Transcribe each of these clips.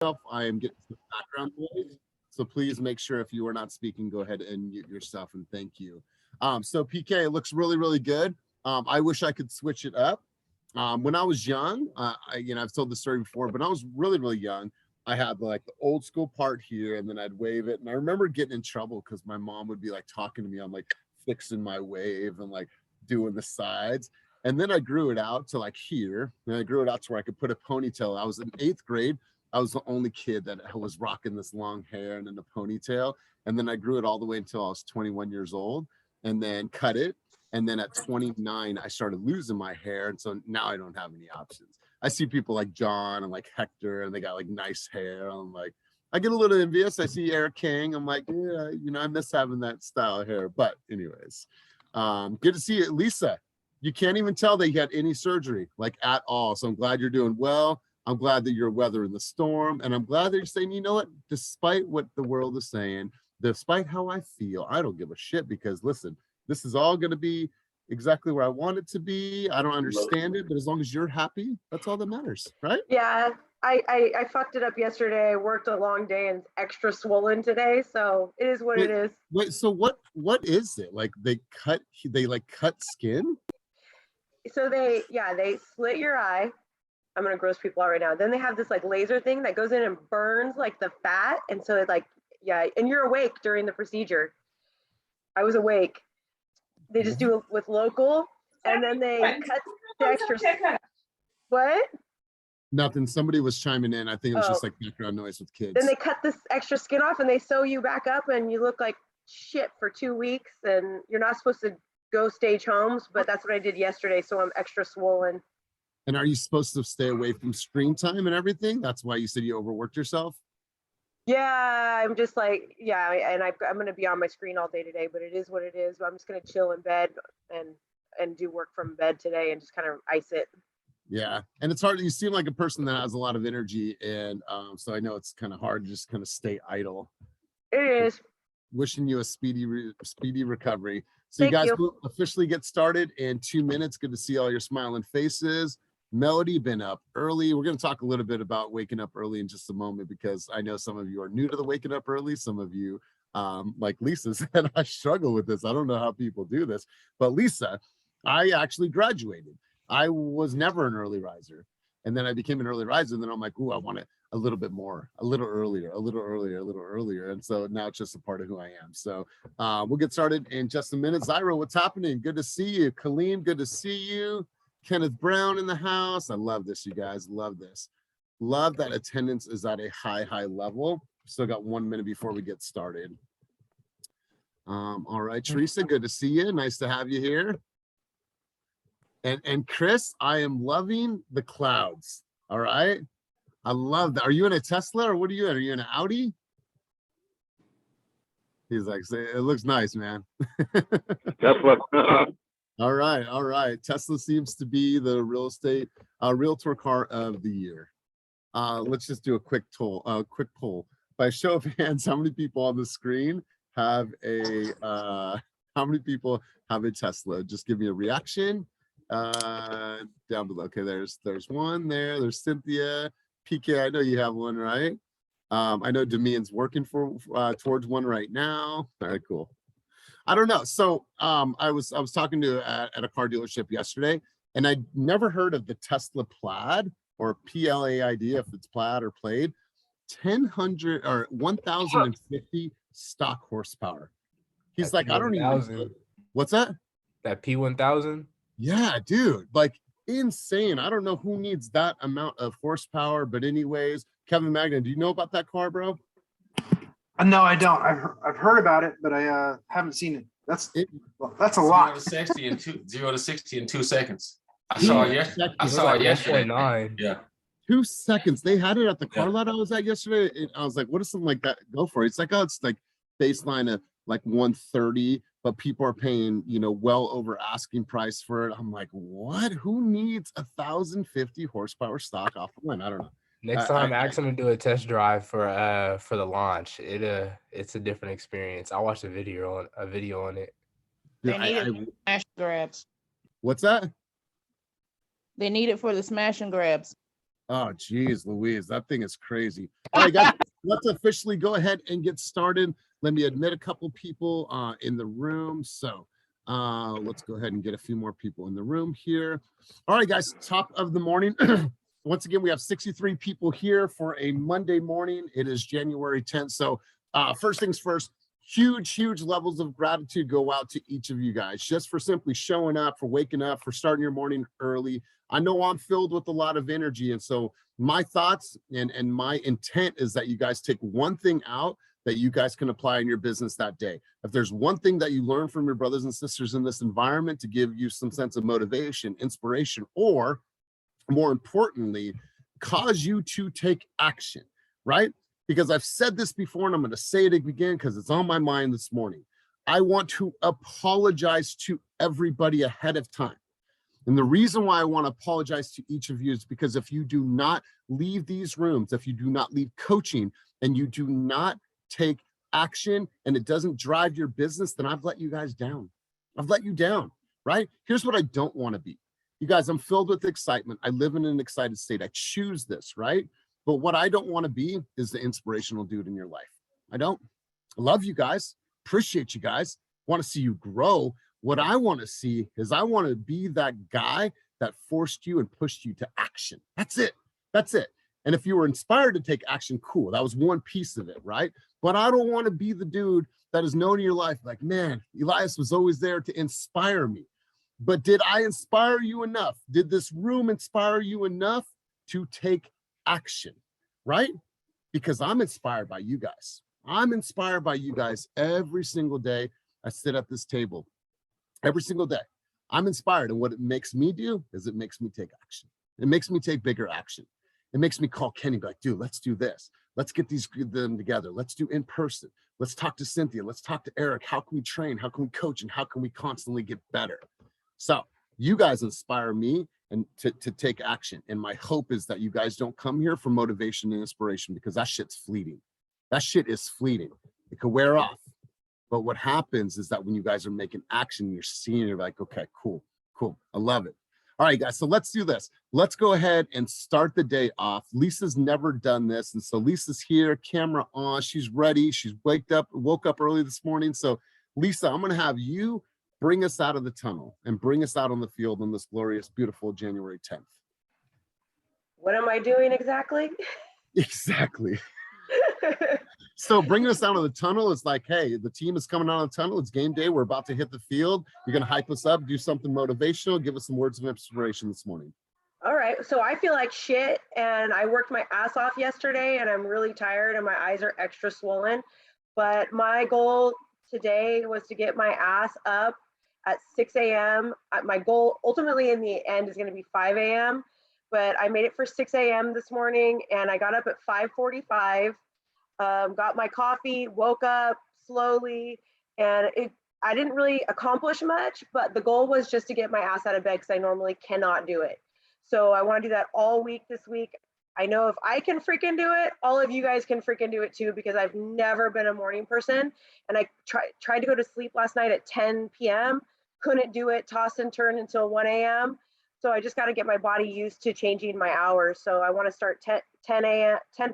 I am getting some background noise. So please make sure if you are not speaking, go ahead and mute yourself, and thank you. So PK, it looks really, really good. I wish I could switch it up. When I was young, I've told the story before, but I was really, really young. I had like the old school part here, and then I'd wave it. And I remember getting in trouble because my mom would be like talking to me on like fixing my wave and like doing the sides. And then I grew it out to like here, and I grew it out to where I could put a ponytail. I was in 8th grade. I was the only kid that was rocking this long hair and in a ponytail. And then I grew it all the way until I was 21 years old, and then cut it. And then at 29, I started losing my hair. And so now I don't have any options. I see people like John and like Hector, and they got like nice hair. I'm like, I get a little envious. I see Eric King. I'm like, yeah, I miss having that style of hair. But anyways, good to see you. Lisa, you can't even tell that you had any surgery, like at all. So I'm glad you're doing well. I'm glad that you're weathering the storm. And I'm glad that you're saying, you know what, despite what the world is saying, despite how I feel, I don't give a shit, because listen, this is all going to be exactly where I want it to be. I don't understand it, but as long as you're happy, that's all that matters, right? Yeah, I fucked it up yesterday. I worked a long day and extra swollen today, so it is what it is. Wait, so what is it? Like they cut skin? So they slit your eye. I'm gonna gross people out right now. Then they have this like laser thing that goes in and burns like the fat, and so it like, yeah, and you're awake during the procedure. I was awake. They just do it with local, and then they cut the extra. What? Nothing. Somebody was chiming in. I think it was just like background noise with kids. Then they cut this extra skin off, and they sew you back up, and you look like shit for 2 weeks, and you're not supposed to go stage homes, but that's what I did yesterday, so I'm extra swollen. And are you supposed to stay away from screen time and everything? That's why you said you overworked yourself? Yeah, I'm just like, yeah, and I'm going to be on my screen all day today, but it is what it is. I'm just going to chill in bed and do work from bed today and just kind of ice it. Yeah, and it's hard. You seem like a person that has a lot of energy, and so I know it's kind of hard to just kind of stay idle. It is. Wishing you a speedy recovery. So you guys will officially get started in 2 minutes. Good to see all your smiling faces. Melody, been up early. We're going to talk a little bit about waking up early in just a moment, because I know some of you are new to the waking up early. Some of you, like Lisa said, I struggle with this. I don't know how people do this. But Lisa, I actually graduated. I was never an early riser. And then I became an early riser. And then I'm like, ooh, I want it a little bit more, a little earlier, a little earlier, a little earlier. And so now it's just a part of who I am. So we'll get started in just a minute. Zyro, what's happening? Good to see you. Kaleem, good to see you. Kenneth Brown in the house. I love this, you guys. Love this. Love that attendance is at a high level. Still got 1 minute before we get started. All right, Teresa, good to see you. Nice to have you here. And Chris, I am loving the clouds. All right. I love that. Are you in a Tesla, or what are you in? Are you in an Audi? He's like, it looks nice, man. Tesla. All right. Tesla seems to be the realtor car of the year. Let's just do a quick poll. By show of hands, how many people on the screen have a Tesla? Just give me a reaction down below. Okay, there's one there. There's Cynthia. PK, I know you have one, right? I know Damian's working towards one right now. All right, cool. I don't know. So I was talking to at a car dealership yesterday, and I'd never heard of the Tesla Plaid, or PLAID if it's Plaid or Plaid. 1,050 stock horsepower. He's like, I don't even. What's that? That P1000. Yeah, dude, like insane. I don't know who needs that amount of horsepower, but anyways, Kevin Magnan, do you know about that car, bro? No, I don't. I've heard about it, but I haven't seen it. That's a lot. 0 to 60 in 2 seconds. I saw it yesterday. Yeah. 2 seconds. They had it at the car lot I was at yesterday. And I was like, what does something like that go for? It's like, oh, it's like baseline of like 130, but people are paying, well over asking price for it. I'm like, what? Who needs 1,050 horsepower stock off the line? I don't know. Next time, ask them to do a test drive for the launch. It's a different experience. I watched a video on it. They need it for smash and grabs. What's that? They need it for the smash and grabs. Oh, geez, Louise, that thing is crazy. All right, guys, let's officially go ahead and get started. Let me admit a couple people in the room. So let's go ahead and get a few more people in the room here. All right, guys, top of the morning. Once again, we have 63 people here for a Monday morning. It is January 10th. So first things first, huge levels of gratitude go out to each of you guys just for simply showing up, for waking up, for starting your morning early. I know I'm filled with a lot of energy. And so my thoughts and my intent is that you guys take one thing out that you guys can apply in your business that day. If there's one thing that you learn from your brothers and sisters in this environment to give you some sense of motivation, inspiration, or more importantly, cause you to take action, right? Because I've said this before and I'm going to say it again because it's on my mind this morning. I want to apologize to everybody ahead of time. And the reason why I want to apologize to each of you is because if you do not leave these rooms, if you do not leave coaching and you do not take action and it doesn't drive your business, then I've let you guys down. I've let you down, right? Here's what I don't want to be. You guys, I'm filled with excitement. I live in an excited state. I choose this, right? But what I don't want to be is the inspirational dude in your life. I don't. I love you guys. Appreciate you guys. Want to see you grow. What I want to see is I want to be that guy that forced you and pushed you to action. That's it. That's it. And if you were inspired to take action, cool. That was one piece of it, right? But I don't want to be the dude that is known in your life like, man, Elias was always there to inspire me. But did I inspire you enough? Did this room inspire you enough to take action, right? Because I'm inspired by you guys. I'm inspired by you guys every single day I sit at this table. Every single day. I'm inspired. And what it makes me do is it makes me take action. It makes me take bigger action. It makes me call Kenny, be like, dude, let's do this. Let's get them together. Let's do in person. Let's talk to Cynthia. Let's talk to Eric. How can we train? How can we coach? And how can we constantly get better? So you guys inspire me and to take action. And my hope is that you guys don't come here for motivation and inspiration because that shit's fleeting. That shit is fleeting. It could wear off. But what happens is that when you guys are making action, you're seeing it like, okay, cool. I love it. All right, guys, so let's do this. Let's go ahead and start the day off. Lisa's never done this. And so Lisa's here, camera on, she's ready. She's woke up early this morning. So Lisa, I'm going to have you bring us out of the tunnel and bring us out on the field on this glorious, beautiful January 10th. What am I doing exactly? Exactly. So bringing us out of the tunnel is like, hey, the team is coming out of the tunnel. It's game day. We're about to hit the field. You're going to hype us up, do something motivational, give us some words of inspiration this morning. All right. So I feel like shit and I worked my ass off yesterday and I'm really tired and my eyes are extra swollen. But my goal today was to get my ass up at 6 a.m. My goal ultimately in the end is going to be 5 a.m. But I made it for 6 a.m. this morning and I got up at 5:45. Got my coffee, woke up slowly, and I didn't really accomplish much, but the goal was just to get my ass out of bed because I normally cannot do it. So I want to do that all week this week. I know if I can freaking do it, all of you guys can freaking do it too, because I've never been a morning person. And I tried to go to sleep last night at 10 p.m., couldn't do it, tossed and turned until 1 a.m. So I just got to get my body used to changing my hours. So I want to start 10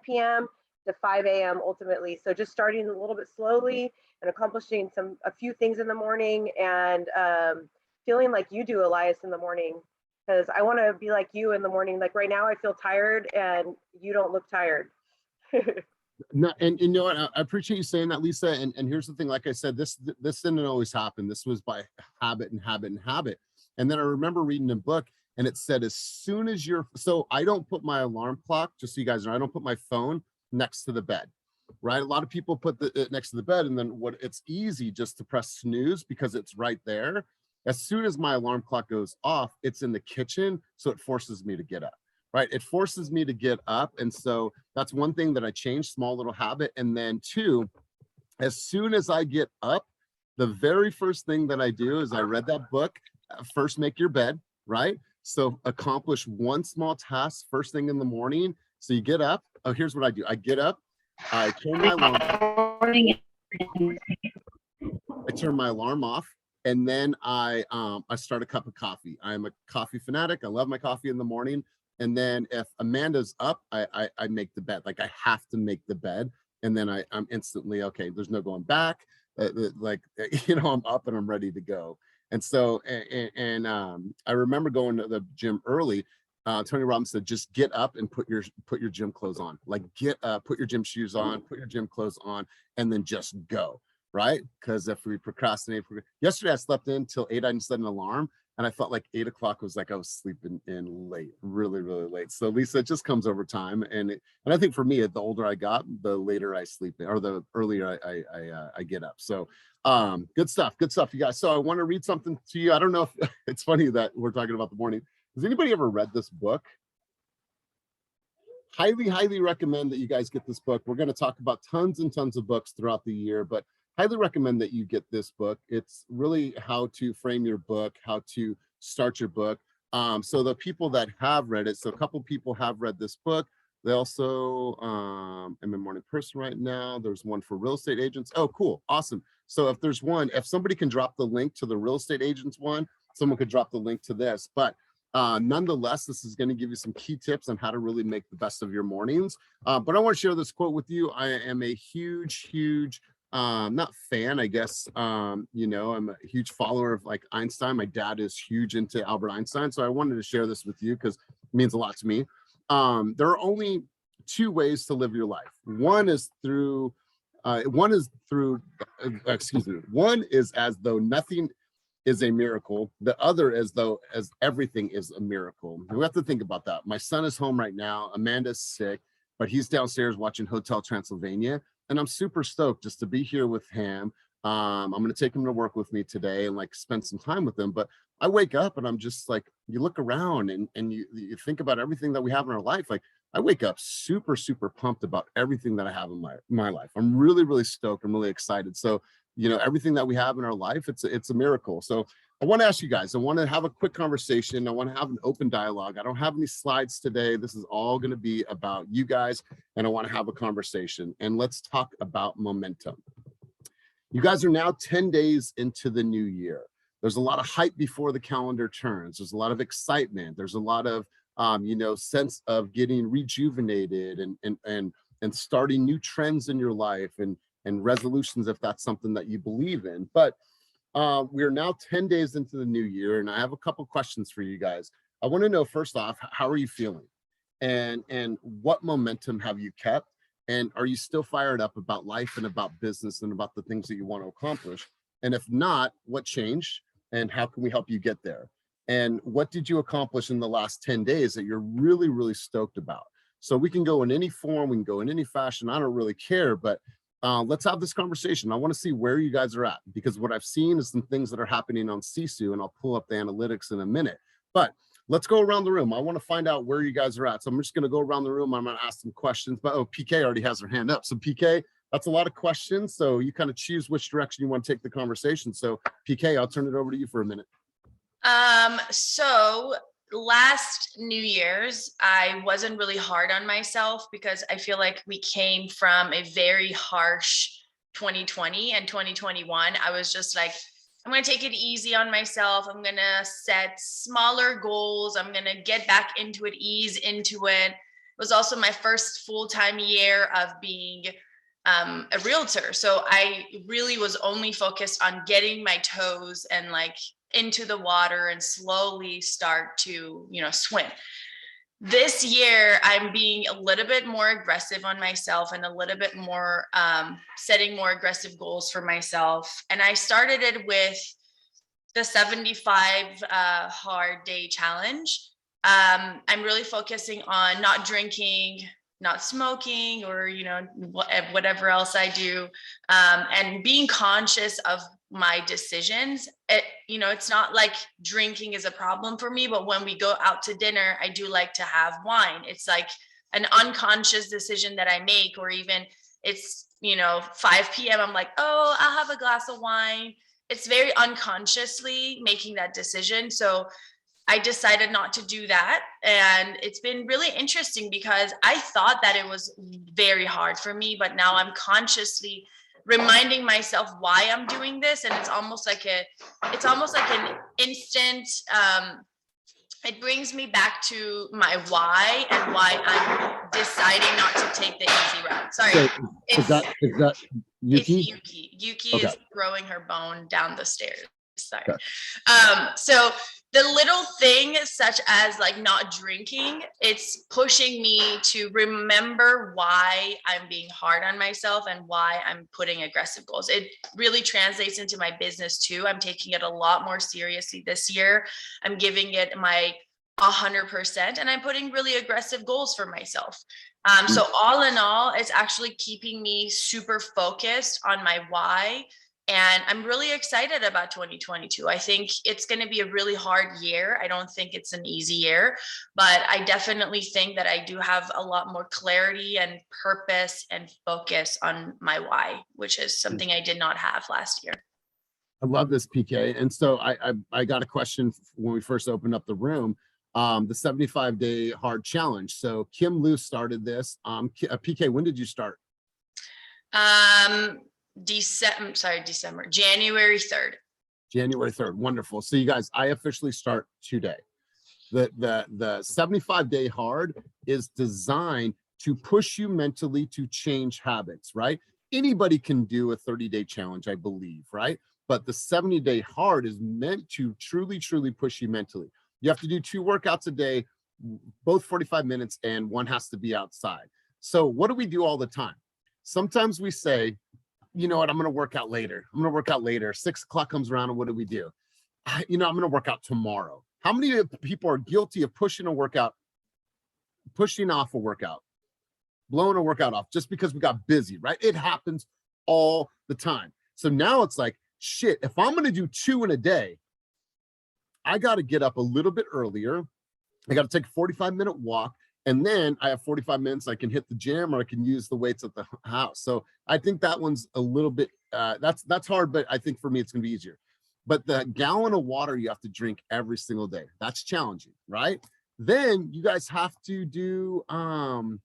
p.m. to 5 a.m. ultimately. So just starting a little bit slowly and accomplishing a few things in the morning and feeling like you do, Elias, in the morning, because I want to be like you in the morning. Like right now I feel tired and you don't look tired. No, and you know what? I appreciate you saying that, Lisa. And here's the thing, like I said, this didn't always happen. This was by habit. And then I remember reading a book and it said, as soon as so I don't put my alarm clock, just so you guys know, I don't put my phone next to the bed, right? A lot of people put it next to the bed and then it's easy just to press snooze because it's right there. As soon as my alarm clock goes off, it's in the kitchen. So it forces me to get up, right? It forces me to get up. And so that's one thing that I changed, small little habit. And then two, as soon as I get up, the very first thing that I do is I read that book, First Make Your Bed, right? So accomplish one small task first thing in the morning. So you get up. Oh, here's what I do. I get up, I turn my alarm off, and then I start a cup of coffee. I'm a coffee fanatic. I love my coffee in the morning. And then if Amanda's up, I make the bed. Like I have to make the bed. And then I'm instantly, okay, there's no going back. Like, I'm up and I'm ready to go. And so, I remember going to the gym early. Tony Robbins said, just get up and put your gym clothes on. Like get up, put your gym shoes on, put your gym clothes on, and then just go. Right? Because if we procrastinate, yesterday I slept in till 8. I didn't set an alarm, and I felt like 8 o'clock was like I was sleeping in late, really, really late. So Lisa, it just comes over time, and I think for me, the older I got, the later I sleep, or the earlier I get up. So good stuff, you guys. So I want to read something to you. I don't know if it's funny that we're talking about the morning. Has anybody ever read this book? Highly recommend that you guys get this book. We're going to talk about tons and tons of books throughout the year, but highly recommend that you get this book. It's really how to frame your book, how to start your book. So the people that have read it, so a couple people have read this book. They also, I'm a morning person right now. There's one for real estate agents. Oh, cool. Awesome. So if there's one, if somebody can drop the link to the real estate agents one, someone could drop the link to this. But nonetheless, this is going to give you some key tips on how to really make the best of your mornings. But I want to share this quote with you. I am a huge, not fan, I guess. I'm a huge follower of like Einstein. My dad is huge into Albert Einstein. So I wanted to share this with you because it means a lot to me. There are only 2 ways to live your life. One is as though nothing is a miracle. The other as everything is a miracle. We have to think about that. My son is home right now. Amanda's sick, but he's downstairs watching Hotel Transylvania. And I'm super stoked just to be here with him. I'm going to take him to work with me today and like spend some time with him. But I wake up and I'm just like, you look around and you think about everything that we have in our life. Like I wake up super pumped about everything that I have in my life. I'm really stoked. I'm really excited. So, everything that we have in our life, it's a miracle. So I want to ask you guys, I want to have a quick conversation. I want to have an open dialogue. I don't have any slides today. This is all going to be about you guys, and I want to have a conversation. And let's talk about momentum. You guys are now 10 days into the new year. There's a lot of hype before the calendar turns. There's a lot of excitement. There's a lot of sense of getting rejuvenated and starting new trends in your life and resolutions if that's something that you believe in. But we are now 10 days into the new year, and I have a couple questions for you guys. I want to know, first off, how are you feeling? And what momentum have you kept? And are you still fired up about life and about business and about the things that you want to accomplish? And if not, what changed? And how can we help you get there? And what did you accomplish in the last 10 days that you're really stoked about? So we can go in any form, we can go in any fashion. I don't really care, but let's have this conversation. I want to see where you guys are at, because what I've seen is some things that are happening on Sisu, and I'll pull up the analytics in a minute. But let's go around the room. I want to find out where you guys are at. So I'm just going to go around the room. I'm going to ask some questions. But PK already has her hand up. So PK, that's a lot of questions. So you kind of choose which direction you want to take the conversation. So PK, I'll turn it over to you for a minute. So last New Year's, I wasn't really hard on myself because I feel like we came from a very harsh 2020 and 2021. I was just like, I'm going to take it easy on myself. I'm going to set smaller goals. I'm going to get back into it, ease into it. It was also my first full-time year of being a realtor. So I really was only focused on getting my toes and like into the water and slowly start to, swim. This year, I'm being a little bit more aggressive on myself and a little bit more setting more aggressive goals for myself. And I started it with the 75 hard day challenge. I'm really focusing on not drinking, not smoking, or, whatever else I do, and being conscious of my decisions. It's not like drinking is a problem for me, but when we go out to dinner, I do like to have wine. It's like an unconscious decision that I make, or even it's, 5 p.m. I'm like, oh, I'll have a glass of wine. It's very unconsciously making that decision. So I decided not to do that. And it's been really interesting because I thought that it was very hard for me, but now I'm consciously reminding myself why I'm doing this. And it's almost like an instant it brings me back to my why and why I'm deciding not to take the easy route. Sorry, So, it's, is that it's Yuki? Yuki. Yuki Okay. is throwing her bone down the stairs. Sorry. Okay. So the little thing such as like not drinking, it's pushing me to remember why I'm being hard on myself and why I'm putting aggressive goals. It really translates into my business too. I'm taking it a lot more seriously this year. I'm giving it my 100% and I'm putting really aggressive goals for myself. So all in all, it's actually keeping me super focused on my why. And I'm really excited about 2022. I think it's going to be a really hard year. I don't think it's an easy year, but I definitely think that I do have a lot more clarity and purpose and focus on my why, which is something I did not have last year. I love this, PK. And so I got a question when we first opened up the room, the 75-day hard challenge. So Kim Lu started this. PK, when did you start? January 3rd. January 3rd. Wonderful. So you guys, I officially start today. The 75-day hard is designed to push you mentally to change habits, right? Anybody can do a 30-day challenge, I believe, right? But the 70-day hard is meant to truly, truly push you mentally. You have to do 2 workouts a day, both 45 minutes, and one has to be outside. So what do we do all the time? Sometimes we say, you know what, I'm going to work out later. I'm going to work out later. 6 o'clock comes around, and what do we do? You know, I'm going to work out tomorrow. How many people are guilty of pushing off a workout, blowing a workout off just because we got busy, right? It happens all the time. So now it's like, shit, if I'm going to do 2 in a day, I got to get up a little bit earlier. I got to take a 45-minute walk. And then I have 45 minutes. I can hit the gym or I can use the weights at the house. So I think that one's a little bit, that's hard, but I think for me, it's going to be easier. But the gallon of water you have to drink every single day, that's challenging, right? Then you guys have to do 10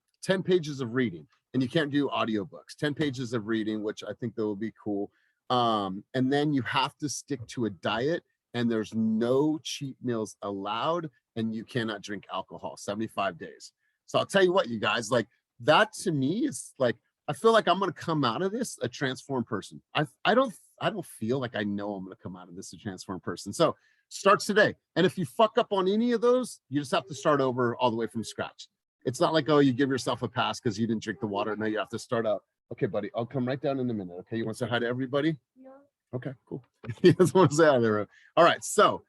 pages of reading, and you can't do audiobooks, 10 pages of reading, which I think that will be cool. And then you have to stick to a diet, and there's no cheat meals allowed, and you cannot drink alcohol, 75 days. So I'll tell you what, you guys, like that to me is like, I feel like I'm going to come out of this a transformed person. I don't feel like I know I'm going to come out of this a transformed person. So starts today. And if you fuck up on any of those, you just have to start over all the way from scratch. It's not like, oh, you give yourself a pass because you didn't drink the water. No, you have to start out. Okay, buddy, I'll come right down in a minute. Okay, you want to say hi to everybody? Yeah. Okay, cool. He doesn't want to say hi there. All right, so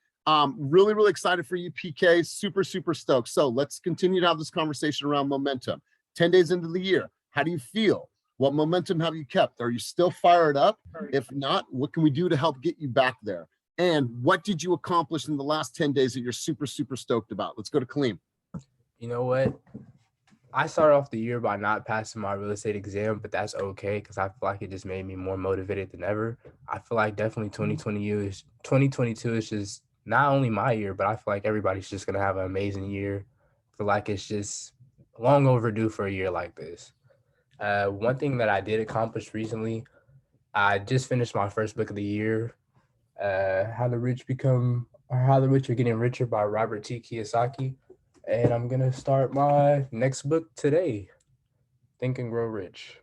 really, really excited for you, PK. Super, super stoked. So let's continue to have this conversation around momentum. 10 days into the year, how do you feel? What momentum have you kept? Are you still fired up? If not, what can we do to help get you back there? And what did you accomplish in the last 10 days that you're super, super stoked about? Let's go to Kaleem. You know what? I started off the year by not passing my real estate exam, but that's okay because I feel like it just made me more motivated than ever. I feel like definitely 2022 is just not only my year, but I feel like everybody's just going to have an amazing year. I feel like it's just long overdue for a year like this. One thing that I did accomplish recently, I just finished my first book of the year, How the Rich Are Getting Richer by Robert T. Kiyosaki. And I'm going to start my next book today, Think and Grow Rich.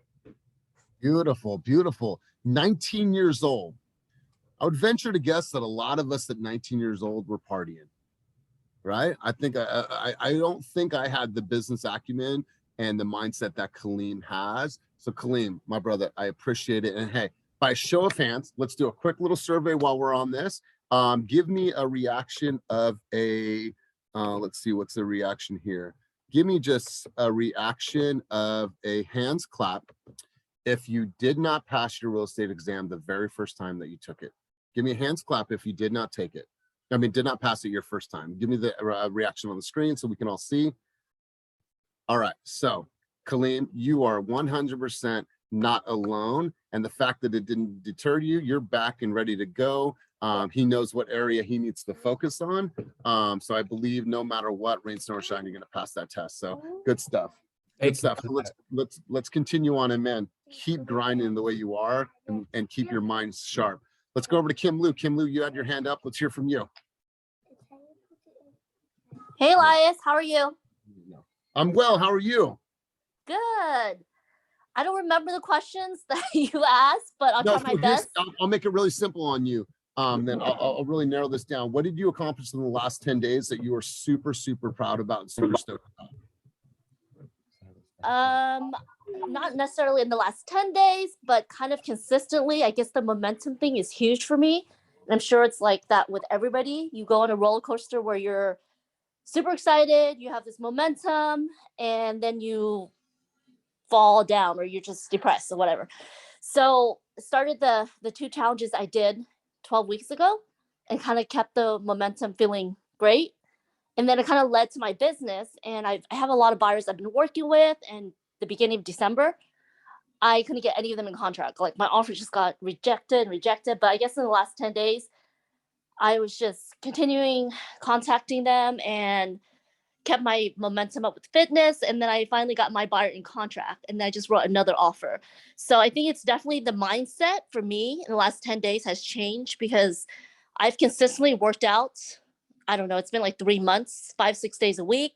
Beautiful, beautiful. 19 years old. I would venture to guess that a lot of us at 19 years old were partying, right? I think I don't think I had the business acumen and the mindset that Kaleem has. So Kaleem, my brother, I appreciate it. And hey, by show of hands, let's do a quick little survey while we're on this. Give me a reaction of a, let's see, what's the reaction here? Give me just a reaction of a hands clap if you did not pass your real estate exam the very first time that you took it. Give me a hands clap if you did not take it. I mean, did not pass it your first time. Give me the reaction on the screen so we can all see. All right, so Kaleem, you are 100% not alone. And the fact that it didn't deter you, you're back and ready to go. He knows what area he needs to focus on. So I believe no matter what, rain, snow, or shine, you're going to pass that test. So good stuff. Good stuff. Let's continue on, and man, keep grinding the way you are and keep your mind sharp. Let's go over to Kim Lu. Kim Lu, you had your hand up. Let's hear from you. Hey, Elias, how are you? I'm well. How are you? Good. I don't remember the questions that you asked, but I'll try my best. I'll make it really simple on you. Then I'll really narrow this down. What did you accomplish in the last 10 days that you were super, super proud about and super stoked about? Not necessarily in the last 10 days, but kind of consistently. I guess the momentum thing is huge for me. And I'm sure it's like that with everybody. You go on a roller coaster where you're super excited, you have this momentum, and then you fall down or you're just depressed or whatever. So started the 2 challenges I did 12 weeks ago and kind of kept the momentum feeling great. And then it kind of led to my business. And I have a lot of buyers I've been working with. And the beginning of December, I couldn't get any of them in contract. Like my offer just got rejected. But I guess in the last 10 days, I was just continuing contacting them and kept my momentum up with fitness. And then I finally got my buyer in contract and I just wrote another offer. So I think it's definitely the mindset for me in the last 10 days has changed because I've consistently worked out. I don't know, it's been like 3 months, 5-6 days a week,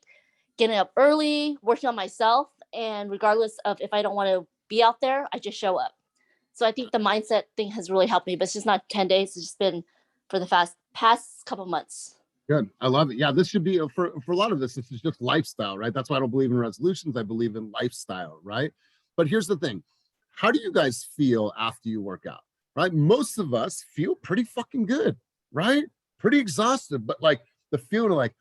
getting up early, working on myself. And regardless of if I don't want to be out there, I just show up. So I think the mindset thing has really helped me, but it's just not 10 days. It's just been for the past couple months. Good. I love it. Yeah, this should be for a lot of this is just lifestyle, right? That's why I don't believe in resolutions. I believe in lifestyle, right? But here's the thing. How do you guys feel after you work out, right? Most of us feel pretty fucking good, right? Pretty exhausted, but like the feeling of like,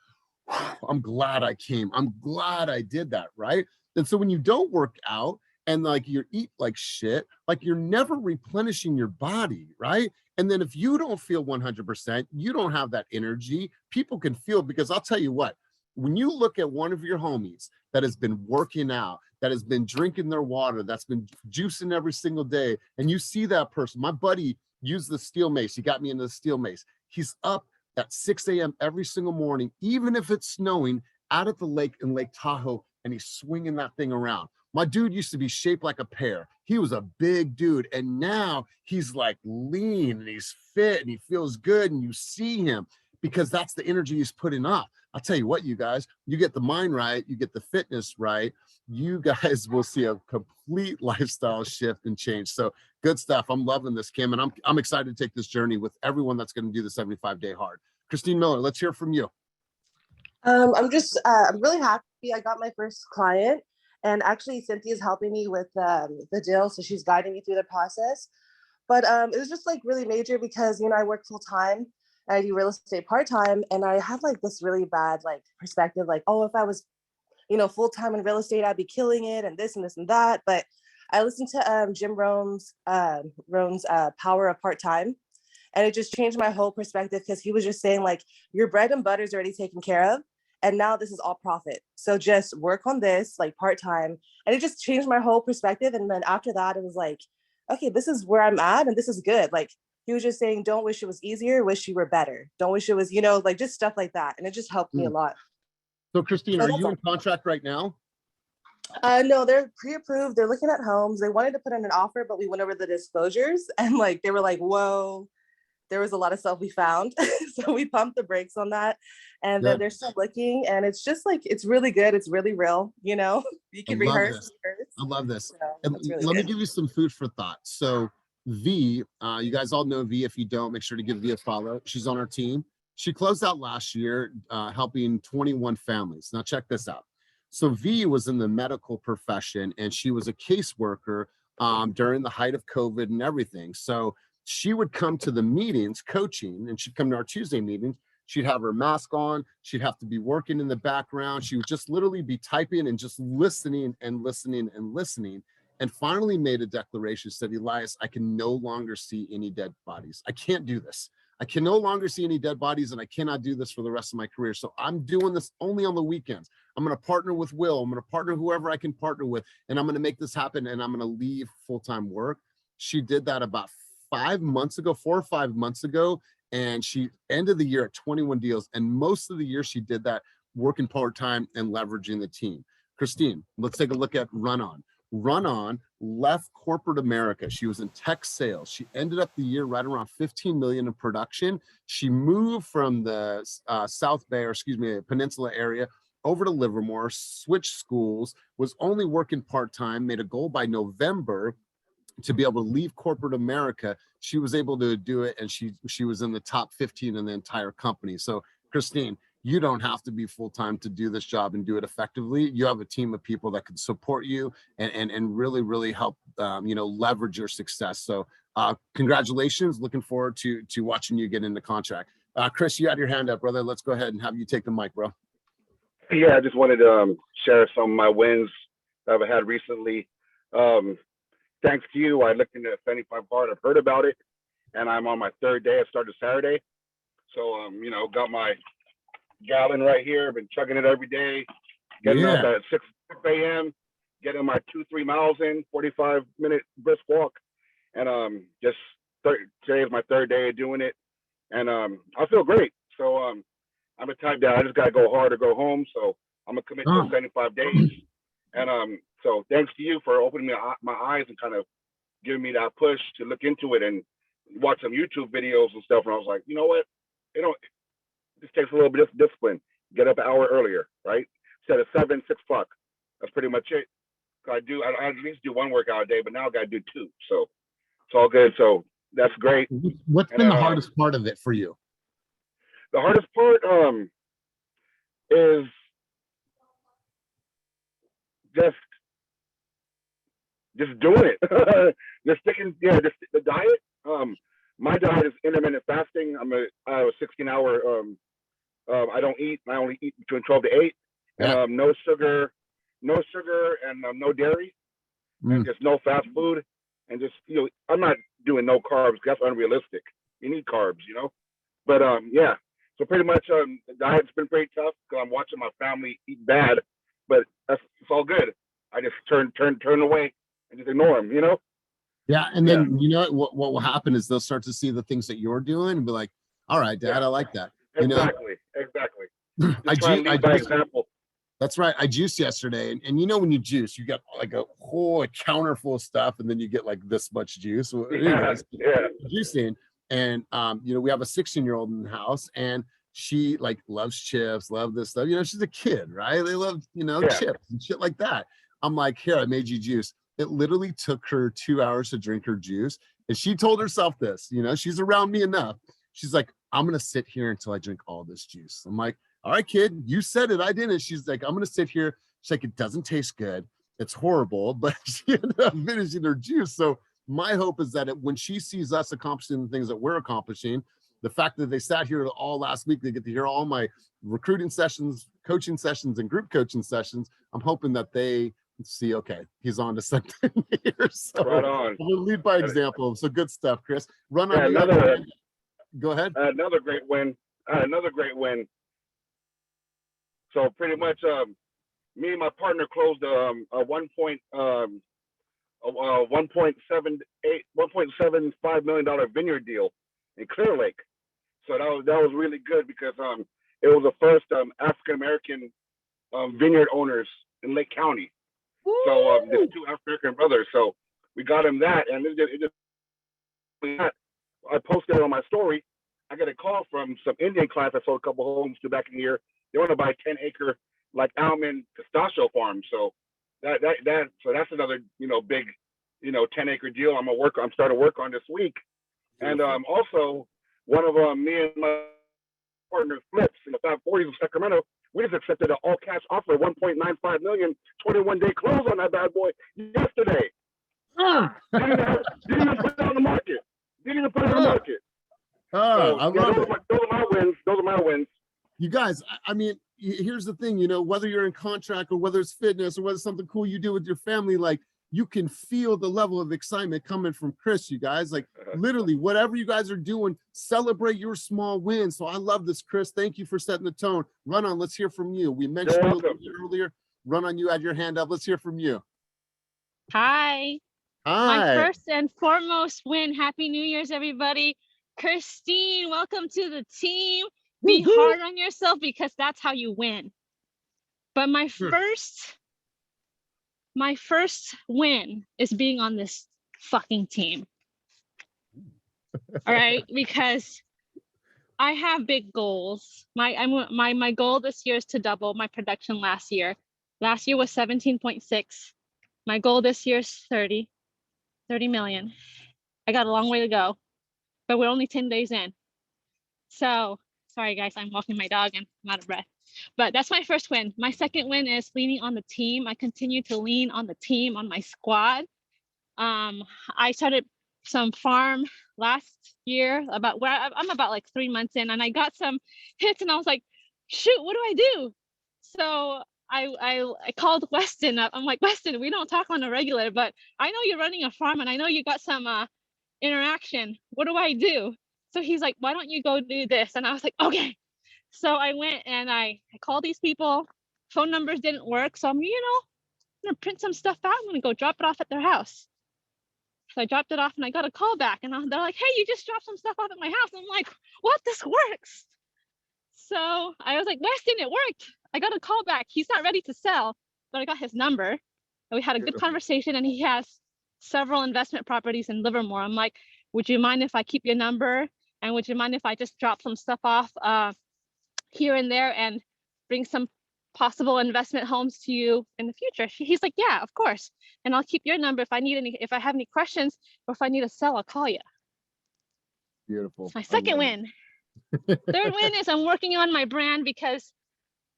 I'm glad I came. I'm glad I did that, right? And so when you don't work out and like you eat like shit, like you're never replenishing your body, right? And then if you don't feel 100%, you don't have that energy, people can feel, because I'll tell you what, when you look at one of your homies that has been working out, that has been drinking their water, that's been juicing every single day, and you see that person, my buddy used the steel mace. He got me into the steel mace. He's up at 6 a.m. every single morning, even if it's snowing, out at the lake in Lake Tahoe, and he's swinging that thing around. My dude used to be shaped like a pear. He was a big dude. And now he's like lean and he's fit and he feels good. And you see him because that's the energy he's putting up. I'll tell you what, you guys, you get the mind right, you get the fitness right, you guys will see a complete lifestyle shift and change. So good stuff. I'm loving this, Kim. And I'm excited to take this journey with everyone that's going to do the 75-day hard. Christine Miller, let's hear from you. I'm really happy I got my first client. And actually, Cynthia's helping me with the deal, so she's guiding me through the process. But it was just like really major because, I work full time and I do real estate part time, and I have like this really bad like perspective, like, oh, if I was, full time in real estate, I'd be killing it, and this and this and that. But I listened to Jim Rohn's Power of Part Time, and it just changed my whole perspective because he was just saying like your bread and butter is already taken care of. And now this is all profit. So just work on this like part-time. And it just changed my whole perspective. And then after that, it was like, okay, this is where I'm at and this is good. Like he was just saying, don't wish it was easier, wish you were better. Don't wish it was, like just stuff like that. And it just helped me a lot. So Christine, are you in contract right now? No, they're pre-approved. They're looking at homes. They wanted to put in an offer, but we went over the disclosures and like, they were like, whoa, there was a lot of stuff we found. So we pumped the brakes on that. And then they're still looking, and it's just like, it's really good. It's really real. You can rehearse. I love this. So and really let good. me give you some food for thought. So V, you guys all know V. If you don't, make sure to give V a follow. She's on our team. She closed out last year helping 21 families. Now check this out. So V was in the medical profession, and she was a caseworker during the height of COVID and everything. So she would come to the meetings coaching, and she'd come to our Tuesday meetings. She'd have her mask on. She'd have to be working in the background. She would just literally be typing and just listening and listening and listening, and finally made a declaration, said, Elias, I can no longer see any dead bodies. I can't do this. I can no longer see any dead bodies, and I cannot do this for the rest of my career. So I'm doing this only on the weekends. I'm going to partner with Will. I'm going to partner whoever I can partner with, and I'm going to make this happen, and I'm going to leave full-time work. She did that about 4 or 5 months ago, and she ended the year at 21 deals. And most of the year she did that working part-time and leveraging the team. Christine, let's take a look at Run On. Run On left corporate America. She was in tech sales. She ended up the year right around 15 million in production. She moved from the South Bay, or excuse me, Peninsula area over to Livermore, switched schools, was only working part-time, made a goal by November to be able to leave corporate America. She was able to do it, and she was in the top 15 in the entire company. So Christine, you don't have to be full-time to do this job and do it effectively. You have a team of people that can support you and really help leverage your success. So congratulations. Looking forward to watching you get into contract. Chris, you had your hand up, brother. Let's go ahead and have you take the mic, bro. Yeah, I just wanted to share some of my wins that I've had recently. Thanks to you, I looked into 75 Hard. I've heard about it, and I'm on my third day. I started Saturday. So, got my gallon right here. Been chugging it every day. Getting up at 6 a.m., getting my 2-3 miles in, 45-minute brisk walk. And today is my third day of doing it. And I feel great. So I'm a type that I just got to go hard or go home. So I'm going to commit to 75 days. And so thanks to you for opening my eyes and kind of giving me that push to look into it and watch some YouTube videos and stuff. And I was like, you know what? This takes a little bit of discipline. Get up an hour earlier, right? Instead of 7, 6 o'clock. That's pretty much it. I at least do one workout a day, but now I got to do 2. So it's all good. So that's great. What's been the hardest part of it for you? The hardest part is just doing it. Just sticking, just the diet. My diet is intermittent fasting. I have a 16-hour. I don't eat. I only eat between 12 to 8. Yeah. And no sugar, and no dairy, and just no fast food, and just I'm not doing no carbs. That's unrealistic. You need carbs, But yeah. So pretty much the diet's been pretty tough because I'm watching my family eat bad, but it's all good. I just turn away and just ignore them, Yeah, and then what will happen is they'll start to see the things that you're doing and be like, "All right, Dad, I like that." Exactly. I lead by example. That's right. I juiced yesterday, and when you juice, you get like a whole counter full of stuff, and then you get like this much juice. Well, anyways, juicing, and we have a 16-year-old in the house, and she like loves chips, love this stuff. She's a kid, right? They love chips and shit like that. I'm like, here, I made you juice. It literally took her 2 hours to drink her juice. And she told herself this, she's around me enough. She's like, I'm going to sit here until I drink all this juice. I'm like, all right, kid, you said it. I didn't. She's like, I'm going to sit here. She's like, it doesn't taste good. It's horrible. But she ended up finishing her juice. So my hope is that when she sees us accomplishing the things that we're accomplishing, the fact that they sat here all last week, they get to hear all my recruiting sessions, coaching sessions, and group coaching sessions. I'm hoping that they see, okay, he's on to something here. So right on. We'll lead by example. So good stuff, Chris. Run on. Go ahead. Another great win. So pretty much, me and my partner closed a $1.75 million vineyard deal in Clear Lake. So that was really good because it was the first African American vineyard owners in Lake County. Woo! So there's 2 African American brothers. So we got him that, and I posted it on my story. I got a call from some Indian clients I sold a couple homes to back in the year. They want to buy 10-acre like almond pistachio farm. So that's another big 10-acre deal. I'm starting to work on this week. And also one of me and my partner Flips in the 540s of Sacramento, we just accepted an all-cash offer, $1.95 million, 21-day close on that bad boy yesterday. Didn't even put it on the market. I love it. Those are my wins. You guys, I mean, here's the thing, whether you're in contract or whether it's fitness or whether it's something cool you do with your family, like you can feel the level of excitement coming from Chris, you guys. Like literally whatever you guys are doing, celebrate your small wins. So I love this, Chris. Thank you for setting the tone. Run on, let's hear from you. We mentioned you a little bit earlier. Run on, you had your hand up. Let's hear from you. Hi. My first and foremost win. Happy New Year's, everybody. Christine, welcome to the team. Be hard on yourself because that's how you win. But my first my first win is being on this fucking team. All right, because I have big goals. My goal this year is to double my production last year. Last year was 17.6. My goal this year is 30 million. I got a long way to go, but we're only 10 days in. So sorry guys, I'm walking my dog and I'm out of breath. But that's my first win. My second win is leaning on the team. I continue to lean on the team, on my squad. I started some farm last year, about where I'm about like 3 months in, and I got some hits and I was like, shoot, what do I do? So I called Weston up. I'm like, Weston, we don't talk on a regular, but I know you're running a farm and I know you got some interaction. What do I do? So he's like, why don't you go do this? And I was like, okay. So I went and I called these people. Phone numbers didn't work. So I'm gonna print some stuff out. I'm gonna go drop it off at their house. So I dropped it off and I got a call back and they're like, hey, you just dropped some stuff off at my house. I'm like, what? This works. So I was like, Weston, it worked. I got a call back. He's not ready to sell, but I got his number. And we had a good conversation and he has several investment properties in Livermore. I'm like, would you mind if I keep your number? And would you mind if I just drop some stuff off here and there and bring some possible investment homes to you in the future? He's like, yeah, of course. And I'll keep your number if I have any questions or if I need to sell, I'll call you. Beautiful. It's my second win. Third win is I'm working on my brand because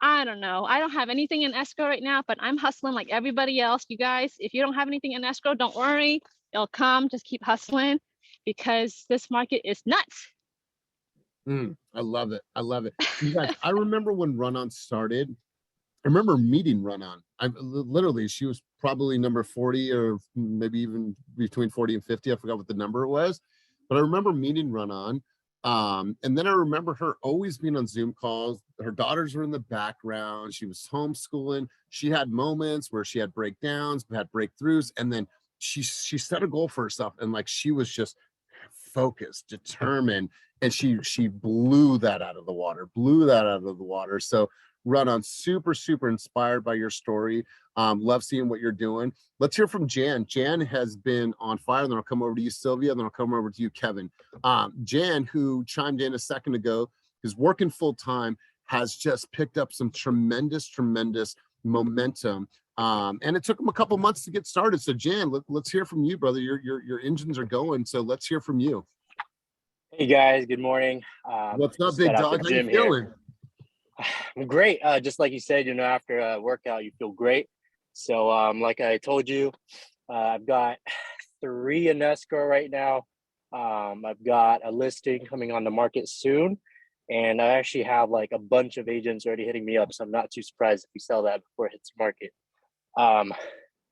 I don't know. I don't have anything in escrow right now, but I'm hustling like everybody else. You guys, if you don't have anything in escrow, don't worry. It'll come. Just keep hustling because this market is nuts. I love it. I love it. You guys, I remember when Run On started. I remember meeting Run On. I literally, she was probably number 40 or maybe even between 40 and 50. I forgot what the number it was, but I remember meeting Run On. And then I remember her always being on Zoom calls. Her daughters were in the background. She was homeschooling. She had moments where she had breakdowns, had breakthroughs, and then she set a goal for herself, and like she was just focused, determined, and she blew that out of the water. So Run On, super inspired by your story. Love seeing what you're doing. Let's hear from Jan. Jan has been on fire. Then I'll come over to you, Sylvia. Then I'll come over to you, Kevin. Jan, who chimed in a second ago, is working full time, has just picked up some tremendous momentum. And it took him a couple months to get started. So Jan, let's hear from you, brother. Your engines are going. So let's hear from you. Hey guys, good morning. What's up, big dog? How you feeling? I'm great. Just like you said, after a workout, you feel great. So like I told you, I've got 3 in escrow right now. I've got a listing coming on the market soon. And I actually have like a bunch of agents already hitting me up. So I'm not too surprised if we sell that before it hits the market.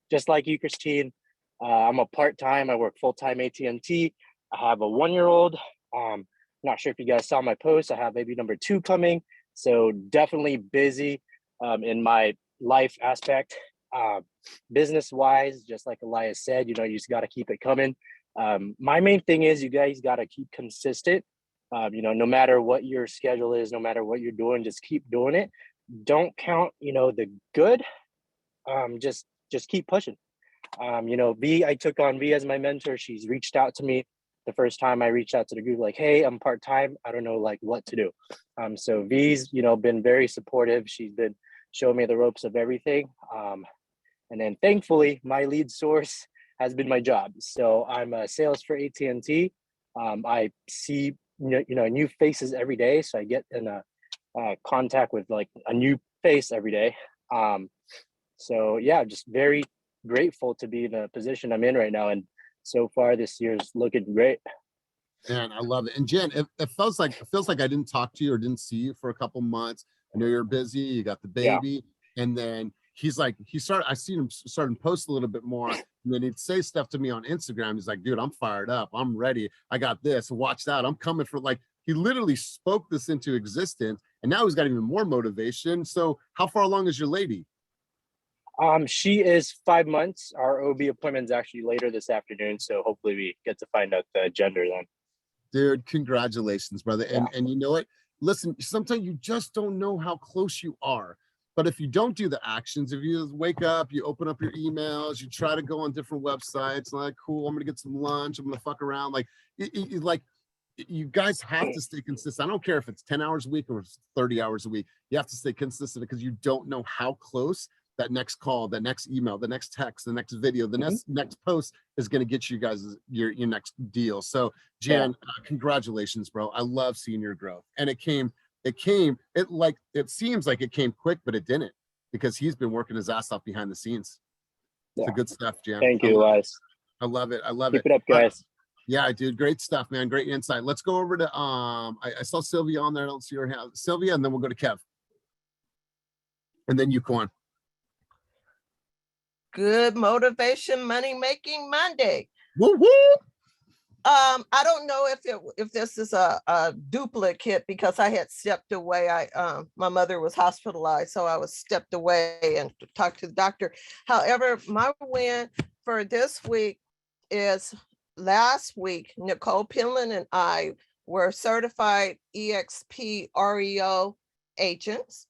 Just like you, Christine, I'm a part-time. I work full-time AT&T. I have a 1-year-old. Not sure if you guys saw my post. I have baby number 2 coming. So definitely busy in my life aspect. Business-wise, just like Elias said, you just got to keep it coming. My main thing is you guys got to keep consistent. No matter what your schedule is, no matter what you're doing, just keep doing it. Don't count, the good. Just keep pushing. V, I took on V as my mentor. She's reached out to me the first time I reached out to the group, like, hey, I'm part-time. I don't know like what to do. So V's, been very supportive. She's been showing me the ropes of everything. And then thankfully, my lead source has been my job. So I'm a sales for AT&T. I see new faces every day. So I get in contact with like a new face every day. So yeah, just very grateful to be in the position I'm in right now. And so far this year's looking great. Man, I love it. And Jen, it feels like I didn't talk to you or didn't see you for a couple months. I know you're busy, you got the baby, and then I seen him starting to post a little bit more, and then he'd say stuff to me on Instagram. He's like, dude, I'm fired up, I'm ready, I got this, watch that, I'm coming for, like, he literally spoke this into existence, and now he's got even more motivation. So how far along is your lady? She is 5 months. Our OB appointment is actually later this afternoon, so hopefully we get to find out the gender then. Dude, congratulations, brother. And you know what? Listen, sometimes you just don't know how close you are. But if you don't do the actions, if you wake up, you open up your emails, you try to go on different websites, like, cool, I'm gonna get some lunch, I'm gonna fuck around. Like, like you guys have to stay consistent. I don't care if it's 10 hours a week or 30 hours a week. You have to stay consistent because you don't know how close that next call, the next email, the next text, the next video, the next post is going to get you guys your next deal. So Jan, congratulations, bro. I love seeing your growth. And it seems like it came quick, but it didn't, because he's been working his ass off behind the scenes. It's good stuff, Jan. Thank you, guys. I love it. I love Keep it. it up, guys. Yeah, dude, great stuff, man. Great insight. Let's go over to I saw Sylvia on there. I don't see her hand. Sylvia, and then we'll go to Kev. And then you, Quan. Good motivation, money making Monday. Woo woo. I don't know if this is a duplicate, because I had stepped away. My mother was hospitalized, so I was stepped away and talked to the doctor. However, my win for this week is last week, Nicole Pinlan and I were certified EXP REO agents.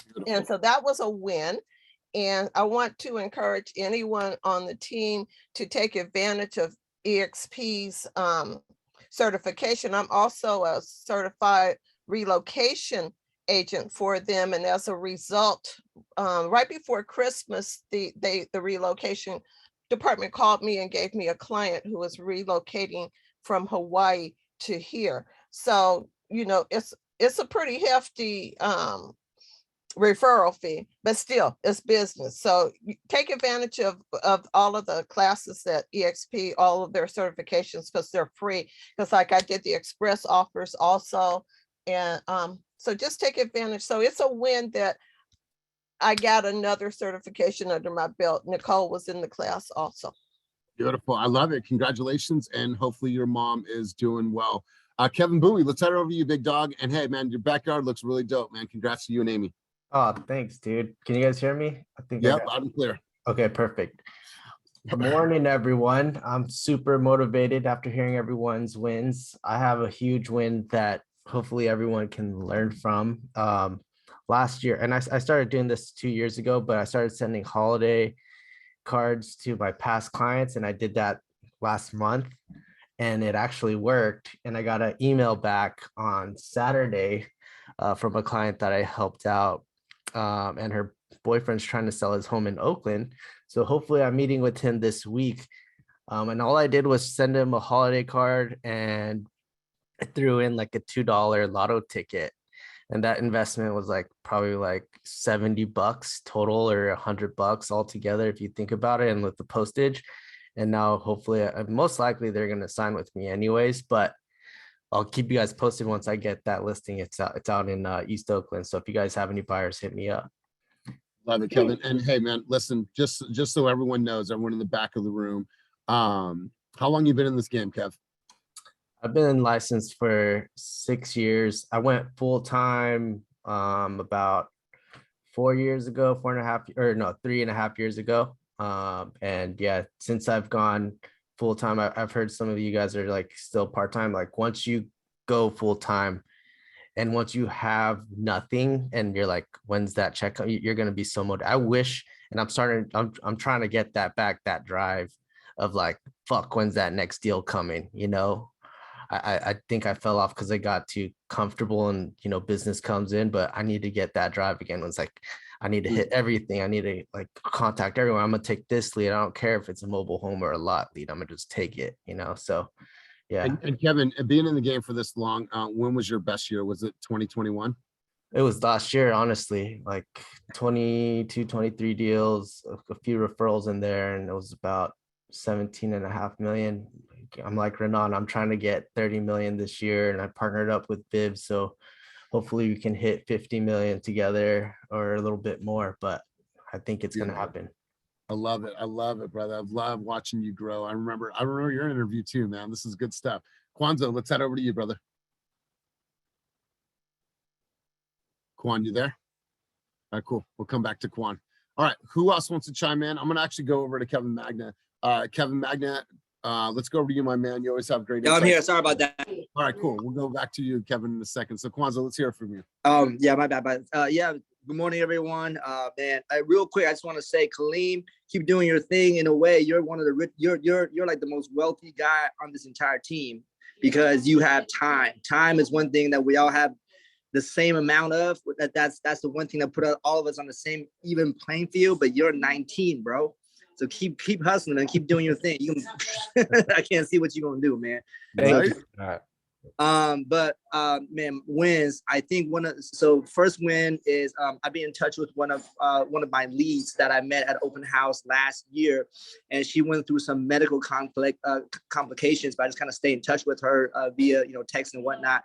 Beautiful. And so that was a win. And I want to encourage anyone on the team to take advantage of EXP's certification. I'm also a certified relocation agent for them. And as a result, right before Christmas, the relocation department called me and gave me a client who was relocating from Hawaii to here. So, you know, it's a pretty hefty referral fee, but still it's business. So take advantage of all of the classes that EXP, all of their certifications, because they're free. Because like I did the express offers also. And so just take advantage. So it's a win that I got another certification under my belt. Nicole was in the class also. Beautiful. I love it. Congratulations. And hopefully your mom is doing well. Kevin Bowie, let's head over to you, big dog. And hey, man, your backyard looks really dope, man. Congrats to you and Amy. Oh, thanks, dude. Can you guys hear me? I think. Yep, loud and clear. Okay, perfect. Good morning, everyone. I'm super motivated after hearing everyone's wins. I have a huge win that hopefully everyone can learn from. Last year, and I started doing this 2 years ago, but I started sending holiday cards to my past clients, and I did that last month, and it actually worked. And I got an email back on Saturday from a client that I helped out, and her boyfriend's trying to sell his home in Oakland. So hopefully I'm meeting with him this week. And all I did was send him a holiday card, and I threw in like a $2 lotto ticket. And that investment was like probably like $70 total, or $100 altogether, if you think about it, and with the postage. And now hopefully, most likely they're going to sign with me anyways, but I'll keep you guys posted once I get that listing. It's out in East Oakland. So if you guys have any buyers, hit me up. Love it, Kevin. And hey, man, listen, just so everyone knows, everyone in the back of the room, how long you been in this game, Kev? I've been licensed for 6 years. I went full-time about 4 years ago, 3.5 years ago. And yeah, since I've gone full-time, I've heard some of you guys are like still part-time. Like once you go full-time and once you have nothing and you're like, when's that check? You're going to be so motivated. I wish, and I'm trying to get that back, that drive of like, fuck, when's that next deal coming? You know, I think I fell off because I got too comfortable and, you know, business comes in, but I need to get that drive again. It's like, I need to hit everything. I need to like contact everyone. I'm going to take this lead. I don't care if it's a mobile home or a lot lead. I'm going to just take it, you know? So yeah. And Kevin, being in the game for this long, when was your best year? Was it 2021? It was last year, honestly, like 22, 23 deals, a few referrals in there. And it was about 17.5 million. I'm like, Renan, I'm trying to get 30 million this year, and I partnered up with Viv. So hopefully we can hit 50 million together or a little bit more, but I think it's going to happen. I love it. I love it, brother. I've loved watching you grow. I remember your interview too, man. This is good stuff. Kwanzo, let's head over to you, brother. Quan, you there? All right, cool. We'll come back to Quan. All right, who else wants to chime in? I'm going to actually go over to Kevin Magna. Kevin Magna, let's go over to you, my man. You always have great insights. I'm here. Sorry about that. All right, cool. We'll go back to you, Kevin, in a second. So Kwanzo, let's hear from you. Yeah, my bad. But yeah, Good morning, everyone. Man, real quick, I just want to say, Kaleem, keep doing your thing. In a way, you're one of the rich. You're like the most wealthy guy on this entire team because you have time. Time is one thing that we all have the same amount of. That's the one thing that put all of us on the same even playing field. But you're 19, bro. So keep hustling and keep doing your thing. You can, I can't see what you're gonna do, man. Thank you. Man, wins. I think first win is I've been in touch with one of my leads that I met at open house last year, and she went through some medical complications, but I just kind of stayed in touch with her via text and whatnot.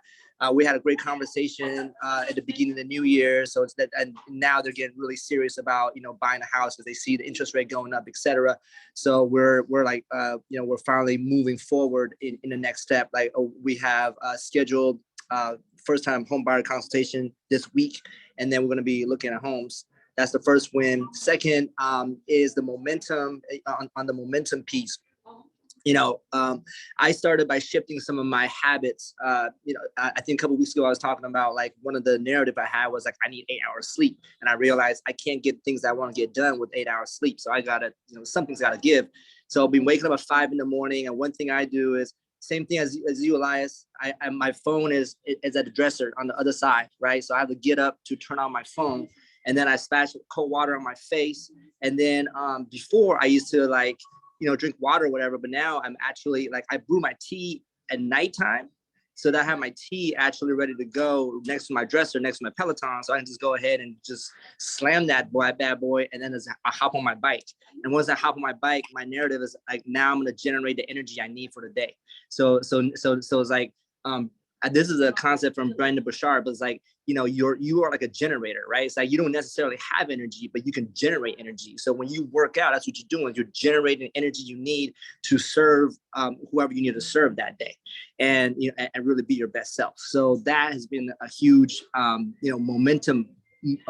We had a great conversation at the beginning of the new year. So it's that, and now they're getting really serious about buying a house because they see the interest rate going up, etc. So we're like we're finally moving forward in the next step. Like we have scheduled first time home buyer consultation this week, and then we're going to be looking at homes. That's the first win. Second is the momentum on the momentum piece. I started by shifting some of my habits. I think a couple of weeks ago, I was talking about like one of the narrative I had was like, I need 8 hours sleep. And I realized I can't get things I want to get done with 8 hours sleep. So I gotta, something's gotta give. So I've been waking up at 5 in the morning. And one thing I do is same thing as you, Elias. My phone is at the dresser on the other side, right? So I have to get up to turn on my phone. And then I splash cold water on my face. And then before I used to like, drink water or whatever, but now I'm actually like, I brew my tea at nighttime so that I have my tea actually ready to go next to my dresser, next to my Peloton. So I can just go ahead and just slam that bad boy. And then I hop on my bike. And once I hop on my bike, my narrative is like, now I'm going to generate the energy I need for the day. So it's like, this is a concept from Brandon Bouchard, but it's like, you are like a generator, right? It's like you don't necessarily have energy, but you can generate energy. So when you work out, that's what you're doing. You're generating energy you need to serve whoever you need to serve that day, and and really be your best self. So that has been a huge momentum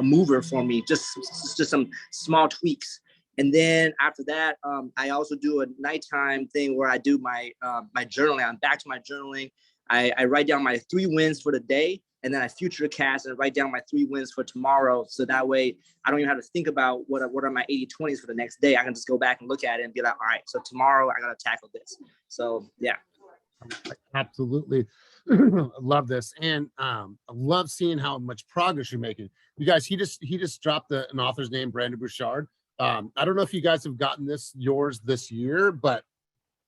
mover for me. Just some small tweaks. And then after that, I also do a nighttime thing where I do my journaling. I'm back to my journaling. I write down my 3 wins for the day, and then I future cast and write down my 3 wins for tomorrow. So that way I don't even have to think about what are my 80/20s for the next day. I can just go back and look at it and be like, all right, so tomorrow I got to tackle this. So yeah. Absolutely. Love this. And I love seeing how much progress you're making. You guys, he just dropped an author's name, Brandon Bouchard. I don't know if you guys have gotten yours this year, but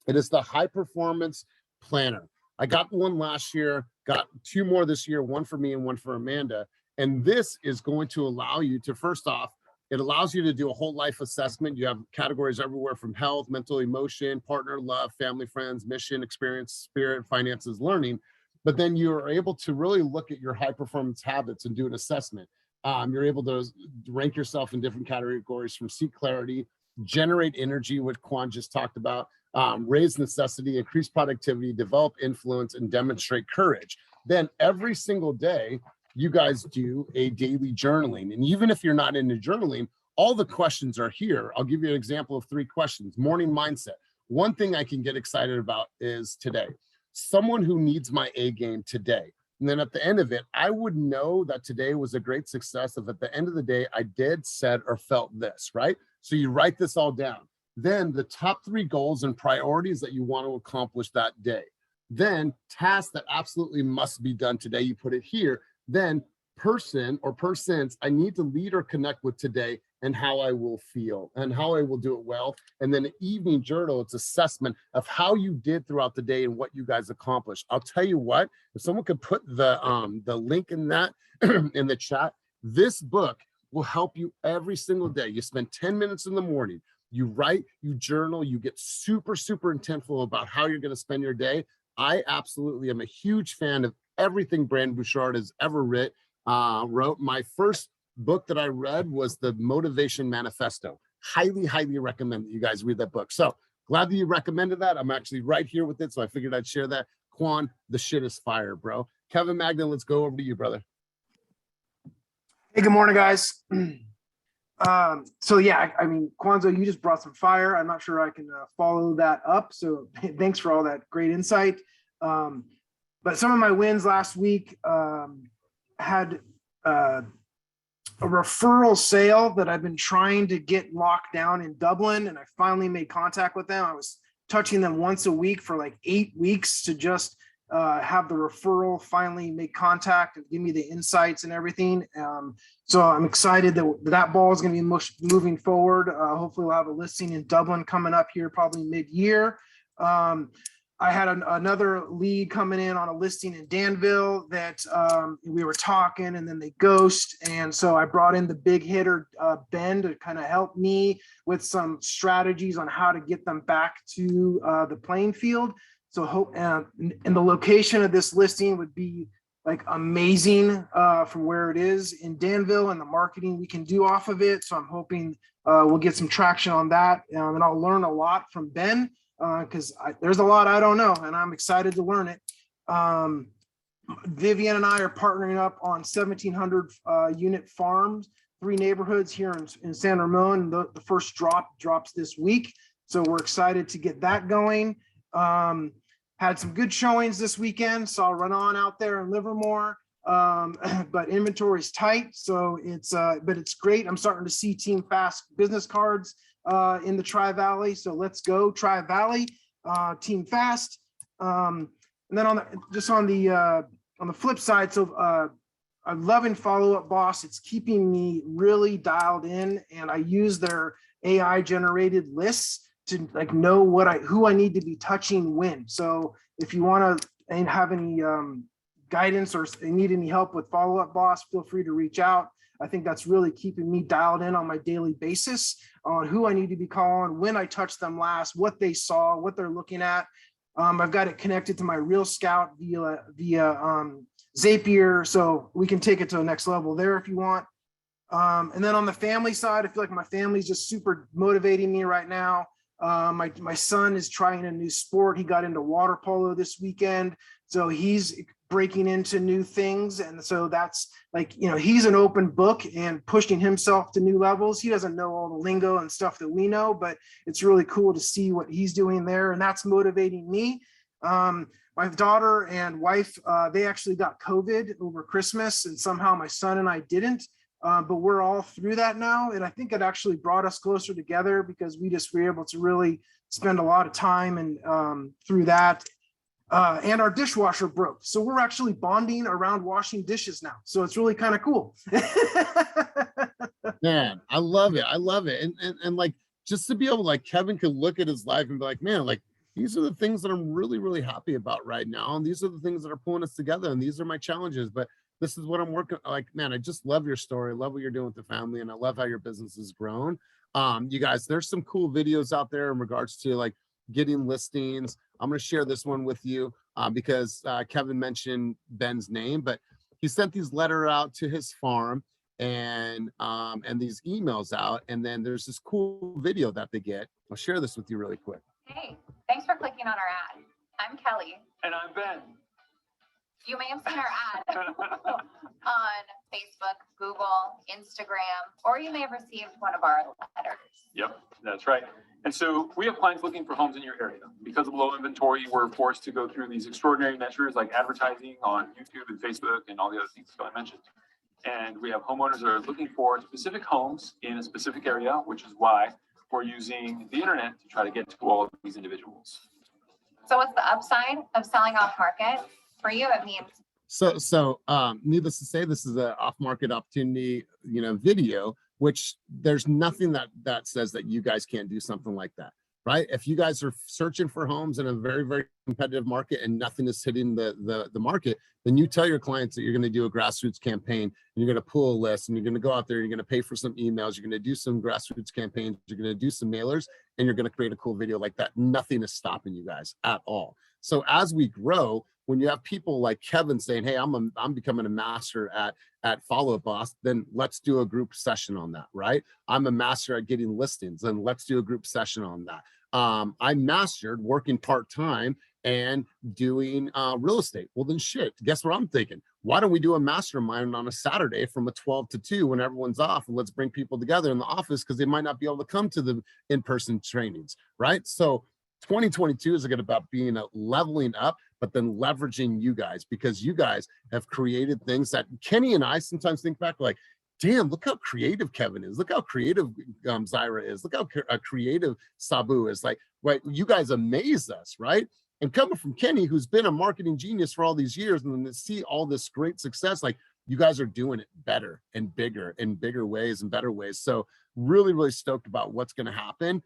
it is the High Performance Planner. I got one last year, got 2 more this year, one for me and one for Amanda. And this is going to allow you to, first off, it allows you to do a whole life assessment. You have categories everywhere from health, mental, emotion, partner, love, family, friends, mission, experience, spirit, finances, learning. But then you're able to really look at your high performance habits and do an assessment. You're able to rank yourself in different categories from seek clarity, generate energy, what Quan just talked about, raise necessity, increase productivity, develop influence, and demonstrate courage. Then every single day, you guys do a daily journaling. And even if you're not into journaling, all the questions are here. I'll give you an example of 3 questions. Morning mindset. One thing I can get excited about is today. Someone who needs my A game today. And then at the end of it, I would know that today was a great success if at the end of the day, I did, said, or felt this, right? So you write this all down. Then the top 3 goals and priorities that you want to accomplish that day. Then tasks that absolutely must be done today, you put it here. Then person or persons I need to lead or connect with today and how I will feel and how I will do it well. And then an evening journal, it's assessment of how you did throughout the day and what you guys accomplished. I'll tell you what, if someone could put the link in that in the chat, this book will help you every single day. You spend 10 minutes in the morning, you write, you journal, you get super, super intentful about how you're going to spend your day. I absolutely am a huge fan of everything Brandon Bouchard has ever wrote. My first book that I read was the Motivation Manifesto. Highly, highly recommend that you guys read that book. So glad that you recommended that. I'm actually right here with it, so I figured I'd share that. Quan, the shit is fire, bro. Kevin Magnan, let's go over to you, brother. Hey, good morning, guys. So yeah, I mean, Kwanzaa, you just brought some fire. I'm not sure I can follow that up. So thanks for all that great insight. But some of my wins last week had a referral sale that I've been trying to get locked down in Dublin, and I finally made contact with them. I was touching them once a week for like 8 weeks to just have the referral finally make contact and give me the insights and everything. So I'm excited that that ball is going to be moving forward. Hopefully we'll have a listing in Dublin coming up here probably mid-year. I had another lead coming in on a listing in Danville that we were talking, and then they ghost. And so I brought in the big hitter, Ben, to kind of help me with some strategies on how to get them back to the playing field. So hope, and the location of this listing would be like amazing from where it is in Danville and the marketing we can do off of it. So I'm hoping we'll get some traction on that, and I'll learn a lot from Ben, because there's a lot I don't know, and I'm excited to learn it. Vivian and I are partnering up on 1,700 unit farms, 3 neighborhoods here in San Ramon. The first drops this week, so we're excited to get that going. Had some good showings this weekend, saw Run On out there in Livermore, but inventory is tight, so but it's great. I'm starting to see Team Fast business cards in the Tri-Valley, so let's go Tri-Valley, Team Fast. And then on the flip side, so I'm loving Follow Up Boss. It's keeping me really dialed in, and I use their AI generated lists to like know who I need to be touching when. So if you want to have any guidance or need any help with Follow Up Boss, feel free to reach out. I think that's really keeping me dialed in on my daily basis on who I need to be calling, when I touched them last, what they saw, what they're looking at. I've got it connected to my Real Scout via Zapier, so we can take it to the next level there if you want. And then on the family side, I feel like my family's just super motivating me right now. My son is trying a new sport. He got into water polo this weekend, so he's breaking into new things. And so that's like, he's an open book and pushing himself to new levels. He doesn't know all the lingo and stuff that we know, but it's really cool to see what he's doing there, and that's motivating me. My daughter and wife, they actually got COVID over Christmas, and somehow my son and I didn't. But we're all through that now. And I think it actually brought us closer together because we just were able to really spend a lot of time and through that. And our dishwasher broke, so we're actually bonding around washing dishes now. So it's really kind of cool. Man, I love it. I love it. And like, just to be able, like, Kevin could look at his life and be like, man, like, these are the things that I'm really, really happy about right now. And these are the things that are pulling us together. And these are my challenges. But this is what I'm working. Like, man, I just love your story. I love what you're doing with the family. And I love how your business has grown. You guys, there's some cool videos out there in regards to like getting listings. I'm going to share this one with you because Kevin mentioned Ben's name, but he sent these letters out to his farm and these emails out. And then there's this cool video that they get. I'll share this with you really quick. Hey, thanks for clicking on our ad. I'm Kelly. And I'm Ben. You may have seen our ad on Facebook, Google, Instagram, or you may have received one of our letters. Yep, that's right. And so we have clients looking for homes in your area. Because of low inventory, we're forced to go through these extraordinary measures like advertising on YouTube and Facebook and all the other things that I mentioned. And we have homeowners that are looking for specific homes in a specific area, which is why we're using the internet to try to get to all of these individuals. So what's the upside of selling off market? For you, it means. So needless to say, this is an off-market opportunity, video, which there's nothing that says that you guys can't do something like that, right? If you guys are searching for homes in a very, very competitive market and nothing is hitting the market, then you tell your clients that you're going to do a grassroots campaign and you're going to pull a list and you're going to go out there, you're going to pay for some emails, you're going to do some grassroots campaigns, you're going to do some mailers, and you're going to create a cool video like that. Nothing is stopping you guys at all. So as we grow, when you have people like Kevin saying, hey, I'm becoming a master at Follow Up Boss, then let's do a group session on that, right? I'm a master at getting listings, then let's do a group session on that. I mastered working part-time and doing real estate. Well, then shit, guess what I'm thinking? Why don't we do a mastermind on a Saturday from a 12 to 2 when everyone's off, and let's bring people together in the office because they might not be able to come to the in-person trainings, right? So 2022 is going to be about being a leveling up, but then leveraging you guys, because you guys have created things that Kenny and I sometimes think back like, damn, look how creative Kevin is. Look how creative Zyra is. Look how creative Sabu is. Like, right, you guys amaze us, right? And coming from Kenny, who's been a marketing genius for all these years, and then to see all this great success, like you guys are doing it better and bigger in bigger ways and better ways. So really, really stoked about what's going to happen.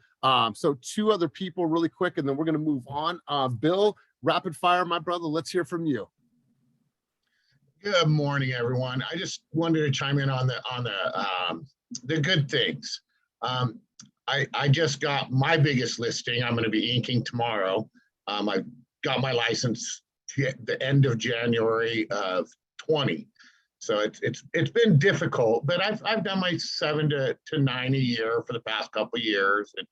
So 2 other people really quick, and then we're going to move on. Bill, rapid fire, my brother, let's hear from you. Good morning, everyone. I just wanted to chime in on the good things. I just got my biggest listing. I'm going to be inking tomorrow. I got my license at the end of January of 20. So it's been difficult, but I've done my 7 to 9 a year for the past couple of years, and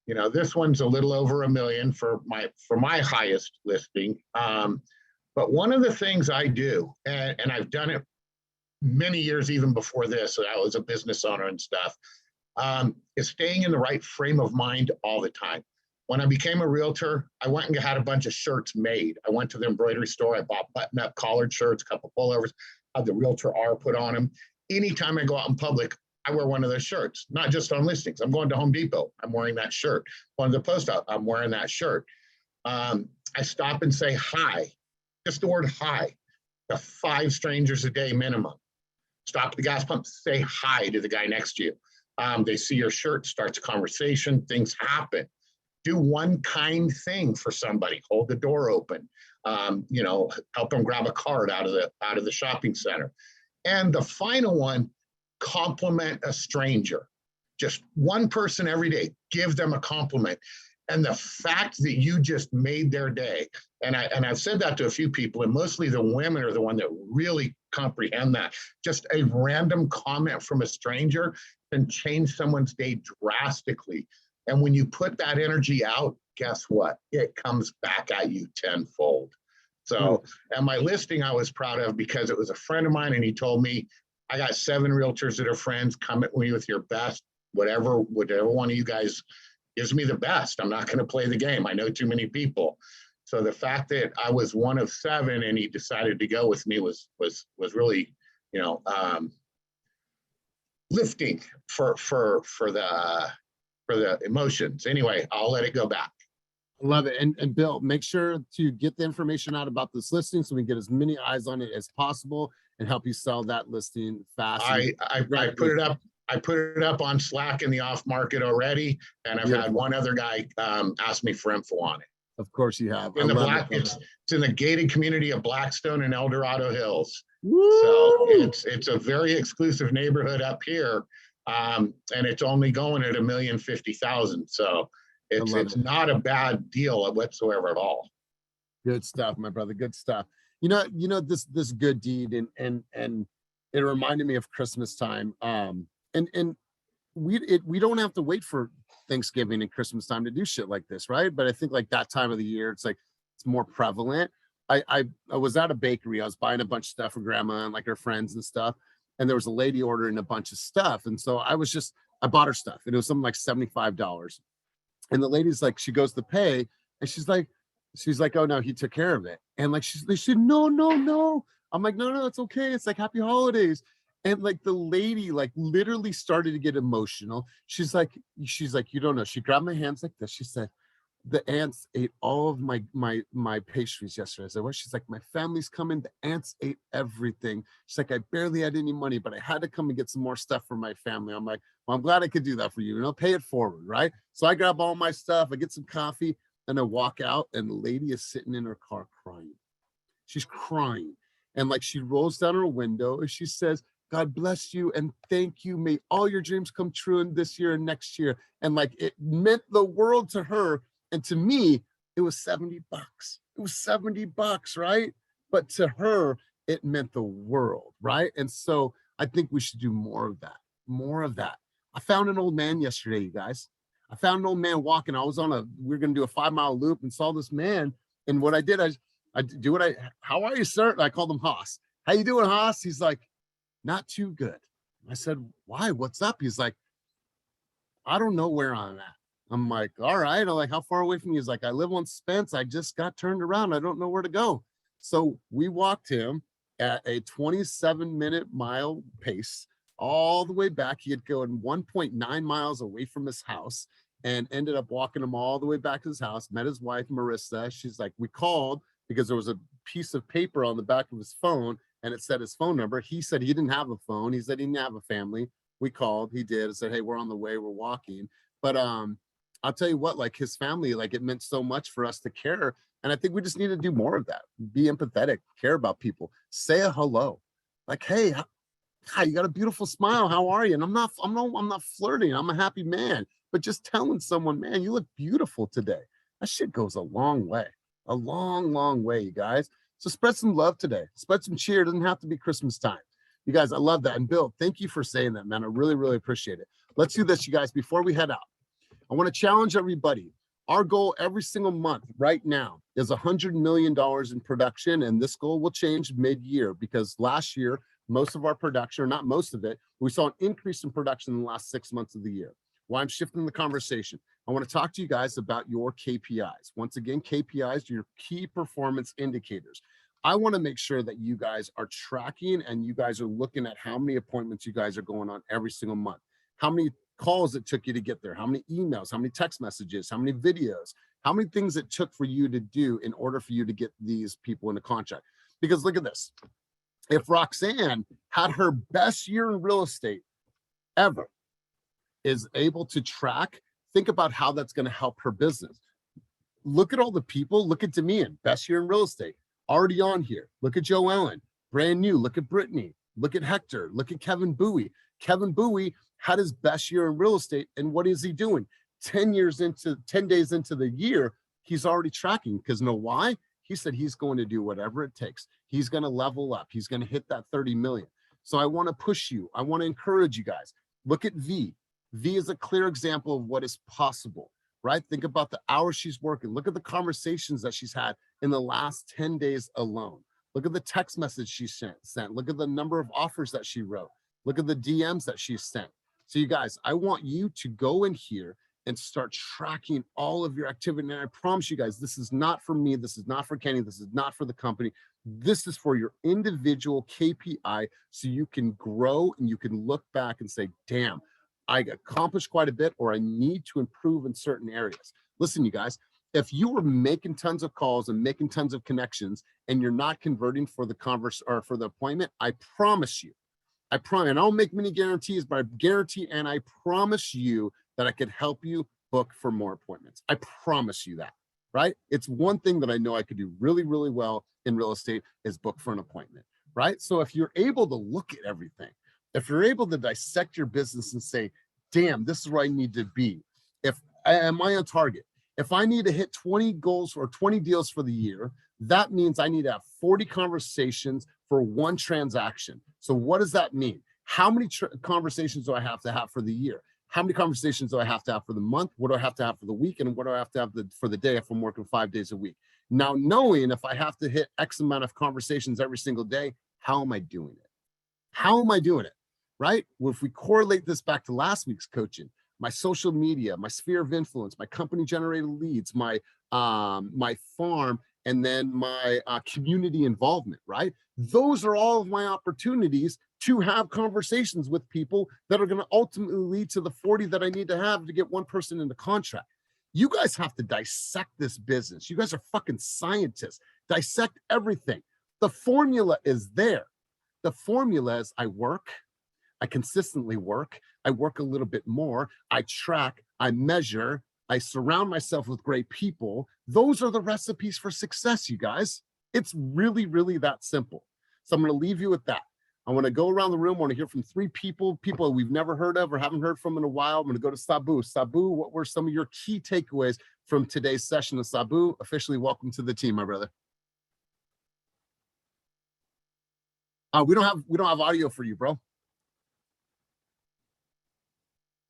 you know this one's a little over $1 million for my highest listing. But one of the things I do, and I've done it many years even before this, so I was a business owner and stuff, is staying in the right frame of mind all the time. When I became a realtor, I went and had a bunch of shirts made. I went to the embroidery store. I bought button-up collared shirts, a couple pullovers, had the realtor R put on them. Anytime I go out in public, I wear one of those shirts, not just on listings. I'm going to Home Depot, I'm wearing that shirt. Going to the post office, I'm wearing that shirt. I stop and say hi, just the word hi, to 5 strangers a day minimum. Stop at the gas pump, say hi to the guy next to you. They see your shirt, starts a conversation, things happen. Do one kind thing for somebody, hold the door open, you know, help them grab a card out of the shopping center. And the final one, compliment a stranger. Just one person every day, give them a compliment. And the fact that you just made their day, and I've said that to a few people, and mostly the women are the one that really comprehend that. Just a random comment from a stranger can change someone's day drastically. And when you put that energy out, guess what? It comes back at you tenfold. So, and my listing I was proud of because it was a friend of mine, and he told me, I got 7 realtors that are friends. Come at me with your best, whatever one of you guys gives me the best. I'm not going to play the game. I know too many people. So the fact that I was one of 7 and he decided to go with me was really, you know, lifting for the emotions. Anyway, I'll let it go back. Love it. And Bill, make sure to get the information out about this listing so we can get as many eyes on it as possible and help you sell that listing fast. I put it up. I put it up on Slack in the off market already, and I've had one other guy ask me for info on it. Of course you have. It's in the gated community of Blackstone and El Dorado Hills. Woo! So it's a very exclusive neighborhood up here, and it's only going at $1,050,000. So it's not a bad deal whatsoever at all. Good stuff, my brother. Good stuff. You know this good deed, and it reminded me of Christmas time. And we don't have to wait for Thanksgiving and Christmas time to do shit like this, right? But I think like that time of the year, it's more prevalent. I was at a bakery. I was buying a bunch of stuff for grandma and like her friends and stuff. And there was a lady ordering a bunch of stuff. And so I bought her stuff, and it was something like $75. And the lady's like, she goes to pay, and she's like, oh no, he took care of it. And like, she said, no. I'm like, no, it's okay. It's like, happy holidays. And like the lady like literally started to get emotional. She's like, you don't know. She grabbed my hands like this. She said, the ants ate all of my pastries yesterday. I said, what? She's like, my family's coming. The ants ate everything. She's like, I barely had any money, but I had to come and get some more stuff for my family. I'm like, well, I'm glad I could do that for you. Pay it forward, right? So I grab all my stuff. I get some coffee, and I walk out, and the lady is sitting in her car crying. She's crying. And like she rolls down her window and she says, God bless you and thank you. May all your dreams come true in this year and next year. And like it meant the world to her. And to me, it was $70. It was $70, right? But to her, it meant the world, right? And so I think we should do more of that. More of that. I found an old man yesterday, you guys. I found an old man walking. We were going to do a 5-mile loop and saw this man. And what I did, how are you, sir? And I called him Haas. How you doing, Haas? He's like, not too good. I said, why? What's up? He's like, I don't know where I'm at. I'm like, all right. I'm like, how far away from you? He's like, I live on Spence. I just got turned around. I don't know where to go. So we walked him at a 27-minute mile pace all the way back. He had gone 1.9 miles away from his house and ended up walking him all the way back to his house, met his wife, Marissa. She's like, we called because there was a piece of paper on the back of his phone and it said his phone number. He said he didn't have a phone. He said he didn't have a family. We called, he did, and said, hey, we're on the way, we're walking. But I'll tell you what, like his family, like it meant so much for us to care. And I think we just need to do more of that. Be empathetic, care about people, say a hello. Like, hey, hi, you got a beautiful smile. How are you? And I'm not flirting. I'm a happy man. But just telling someone, man, you look beautiful today. That shit goes a long way. A long, long way, you guys. So spread some love today. Spread some cheer. It doesn't have to be Christmas time. You guys, I love that. And Bill, thank you for saying that, man. I really, really appreciate it. Let's do this, you guys, before we head out. I want to challenge everybody. Our goal every single month right now is $100 million in production. And this goal will change mid-year because last year, most of our production, or not most of it, we saw an increase in production in the last 6 months of the year. Well, I'm shifting the conversation. I want to talk to you guys about your KPIs. Once again, KPIs are your key performance indicators. I want to make sure that you guys are tracking and you guys are looking at how many appointments you guys are going on every single month, how many calls it took you to get there, how many emails, how many text messages, how many videos, how many things it took for you to do in order for you to get these people into contract. Because look at this. If Roxanne had her best year in real estate ever, is able to track, think about how that's going to help her business. Look at all the people. Look at Demian, best year in real estate, already on here. Look at Joe Ellen, brand new. Look at Brittany. Look at Hector. Look at Kevin Bowie. Kevin Bowie had his best year in real estate. And what is he doing? 10 days into the year, he's already tracking. Because know why? He said he's going to do whatever it takes. He's going to level up. He's going to hit that 30 million. So I want to push you. I want to encourage you guys. Look at V. V is a clear example of what is possible, right? Think about the hours she's working. Look at the conversations that she's had in the last 10 days alone. Look at the text message she sent. Look at the number of offers that she wrote. Look at the DMs that she sent. So you guys, I want you to go in here and start tracking all of your activity. And I promise you guys, this is not for me. This is not for Kenny. This is not for the company. This is for your individual KPI so you can grow and you can look back and say, damn, I accomplished quite a bit, or I need to improve in certain areas. Listen, you guys, if you were making tons of calls and making tons of connections and you're not converting for the converse or for the appointment, I promise you, and I don't make many guarantees, but I guarantee and I promise you that I could help you book for more appointments. I promise you that, right? It's one thing that I know I could do really, really well in real estate is book for an appointment, right? So if you're able to look at everything, if you're able to dissect your business and say, damn, this is where I need to be. Am I on target? If I need to hit 20 goals or 20 deals for the year, that means I need to have 40 conversations for one transaction. So what does that mean? How many conversations do I have to have for the year? How many conversations do I have to have for the month? What do I have to have for the week? And what do I have to have for the day if I'm working 5 days a week? Now, knowing if I have to hit X amount of conversations every single day, how am I doing it? How am I doing it? Right? Well, if we correlate this back to last week's coaching, my social media, my sphere of influence, my company generated leads, my farm, and then my community involvement, right? Those are all of my opportunities to have conversations with people that are going to ultimately lead to the 40 that I need to have to get one person into contract. You guys have to dissect this business. You guys are fucking scientists. Dissect everything. The formula is there. The formula is I work, I consistently work, I work a little bit more, I track, I measure, I surround myself with great people. Those are the recipes for success, you guys. It's really, really that simple. So I'm going to leave you with that. I want to go around the room. I want to hear from 3 people we've never heard of or haven't heard from in a while. I'm going to go to Sabu. Sabu, what were some of your key takeaways from today's session? And Sabu, officially welcome to the team, my brother. We don't have audio for you, bro.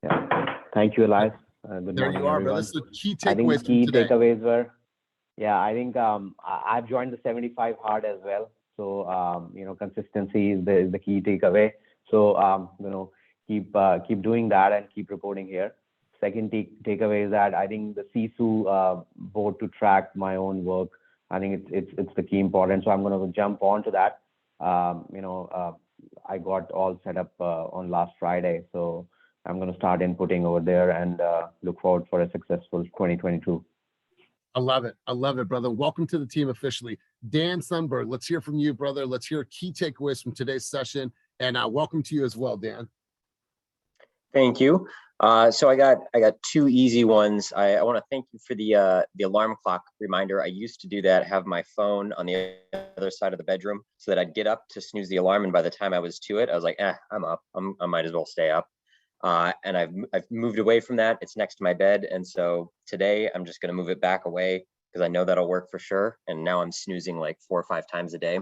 Yeah. Thank you, Elias. Good there morning, you are, everyone. bro. This is the key takeaways. I think from key today. takeaways were, yeah, I think I've joined the 75 hard as well. So consistency is the key takeaway. So keep doing that and keep reporting here. Second takeaway is that I think the CSU board to track my own work. I think it's the key important. So I'm going to jump on to that. I got all set up on last Friday. So I'm going to start inputting over there and look forward for a successful 2022. I love it. I love it, brother. Welcome to the team officially. Dan Sundberg, let's hear from you, brother. Let's hear key takeaways from today's session. And welcome to you as well, Dan. Thank you. So I got two easy ones. I want to thank you for the alarm clock reminder. I used to do that, have my phone on the other side of the bedroom so that I'd get up to snooze the alarm. And by the time I was to it, I was like, I'm up. I might as well stay up. And I've moved away from that. It's next to my bed. And so today I'm just going to move it back away because I know that'll work for sure. And now I'm snoozing like 4 or 5 times a day.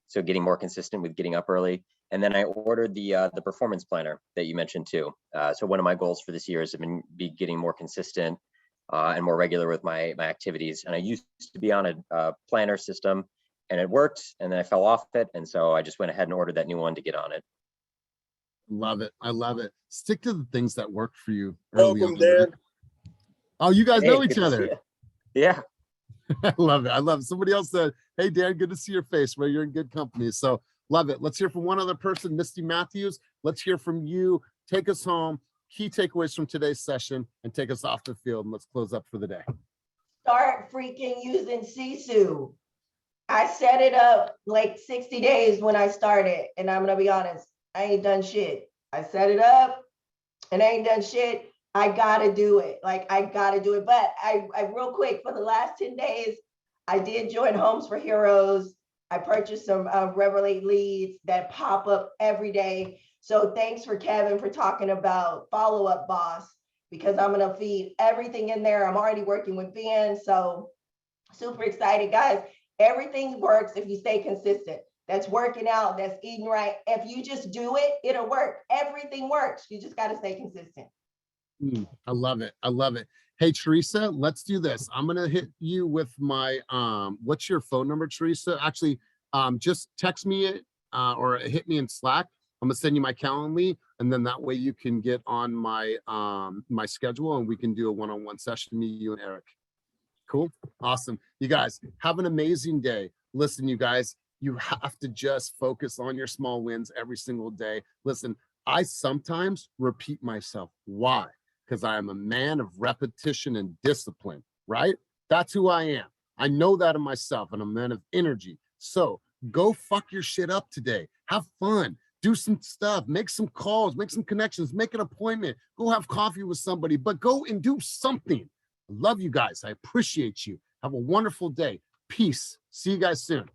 So getting more consistent with getting up early. And then I ordered the performance planner that you mentioned too. So one of my goals for this year is to be getting more consistent and more regular with my activities. And I used to be on a planner system and it worked, and then I fell off it. And so I just went ahead and ordered that new one to get on it. Love it. I love it. Stick to the things that work for you. Welcome, Dan. Oh, you guys know Hey, each good to see other. you. Yeah. I love it. I love it. Somebody else said, hey, Dan, good to see your face. Well, you're in good company. So love it. Let's hear from one other person, Misty Matthews. Let's hear from you. Take us home. Key takeaways from today's session and take us off the field. And let's close up for the day. Start freaking using Sisu. I set it up like 60 days when I started. And I'm going to be honest, I ain't done shit. I set it up and I ain't done shit. I gotta do it. Like, I gotta do it. But I real quick, for the last 10 days, I did join Homes for Heroes. I purchased some Revelate leads that pop up every day. So thanks for Kevin for talking about Follow Up Boss, because I'm gonna feed everything in there. I'm already working with Ben. So super excited, guys. Everything works if you stay consistent. That's working out, that's eating right. If you just do it, it'll work. Everything works. You just gotta stay consistent. I love it. I love it. Hey, Teresa, let's do this. I'm going to hit you with my, what's your phone number, Teresa? Actually, just text me it or hit me in Slack. I'm going to send you my Calendly, and then that way you can get on my, my schedule and we can do a one-on-one session, me, you, and Eric. Cool. Awesome. You guys have an amazing day. Listen, you guys, you have to just focus on your small wins every single day. Listen, I sometimes repeat myself. Why? Because I am a man of repetition and discipline, right? That's who I am. I know that of myself, and I'm a man of energy. So go fuck your shit up today. Have fun. Do some stuff. Make some calls. Make some connections. Make an appointment. Go have coffee with somebody, but go and do something. I love you guys. I appreciate you. Have a wonderful day. Peace. See you guys soon.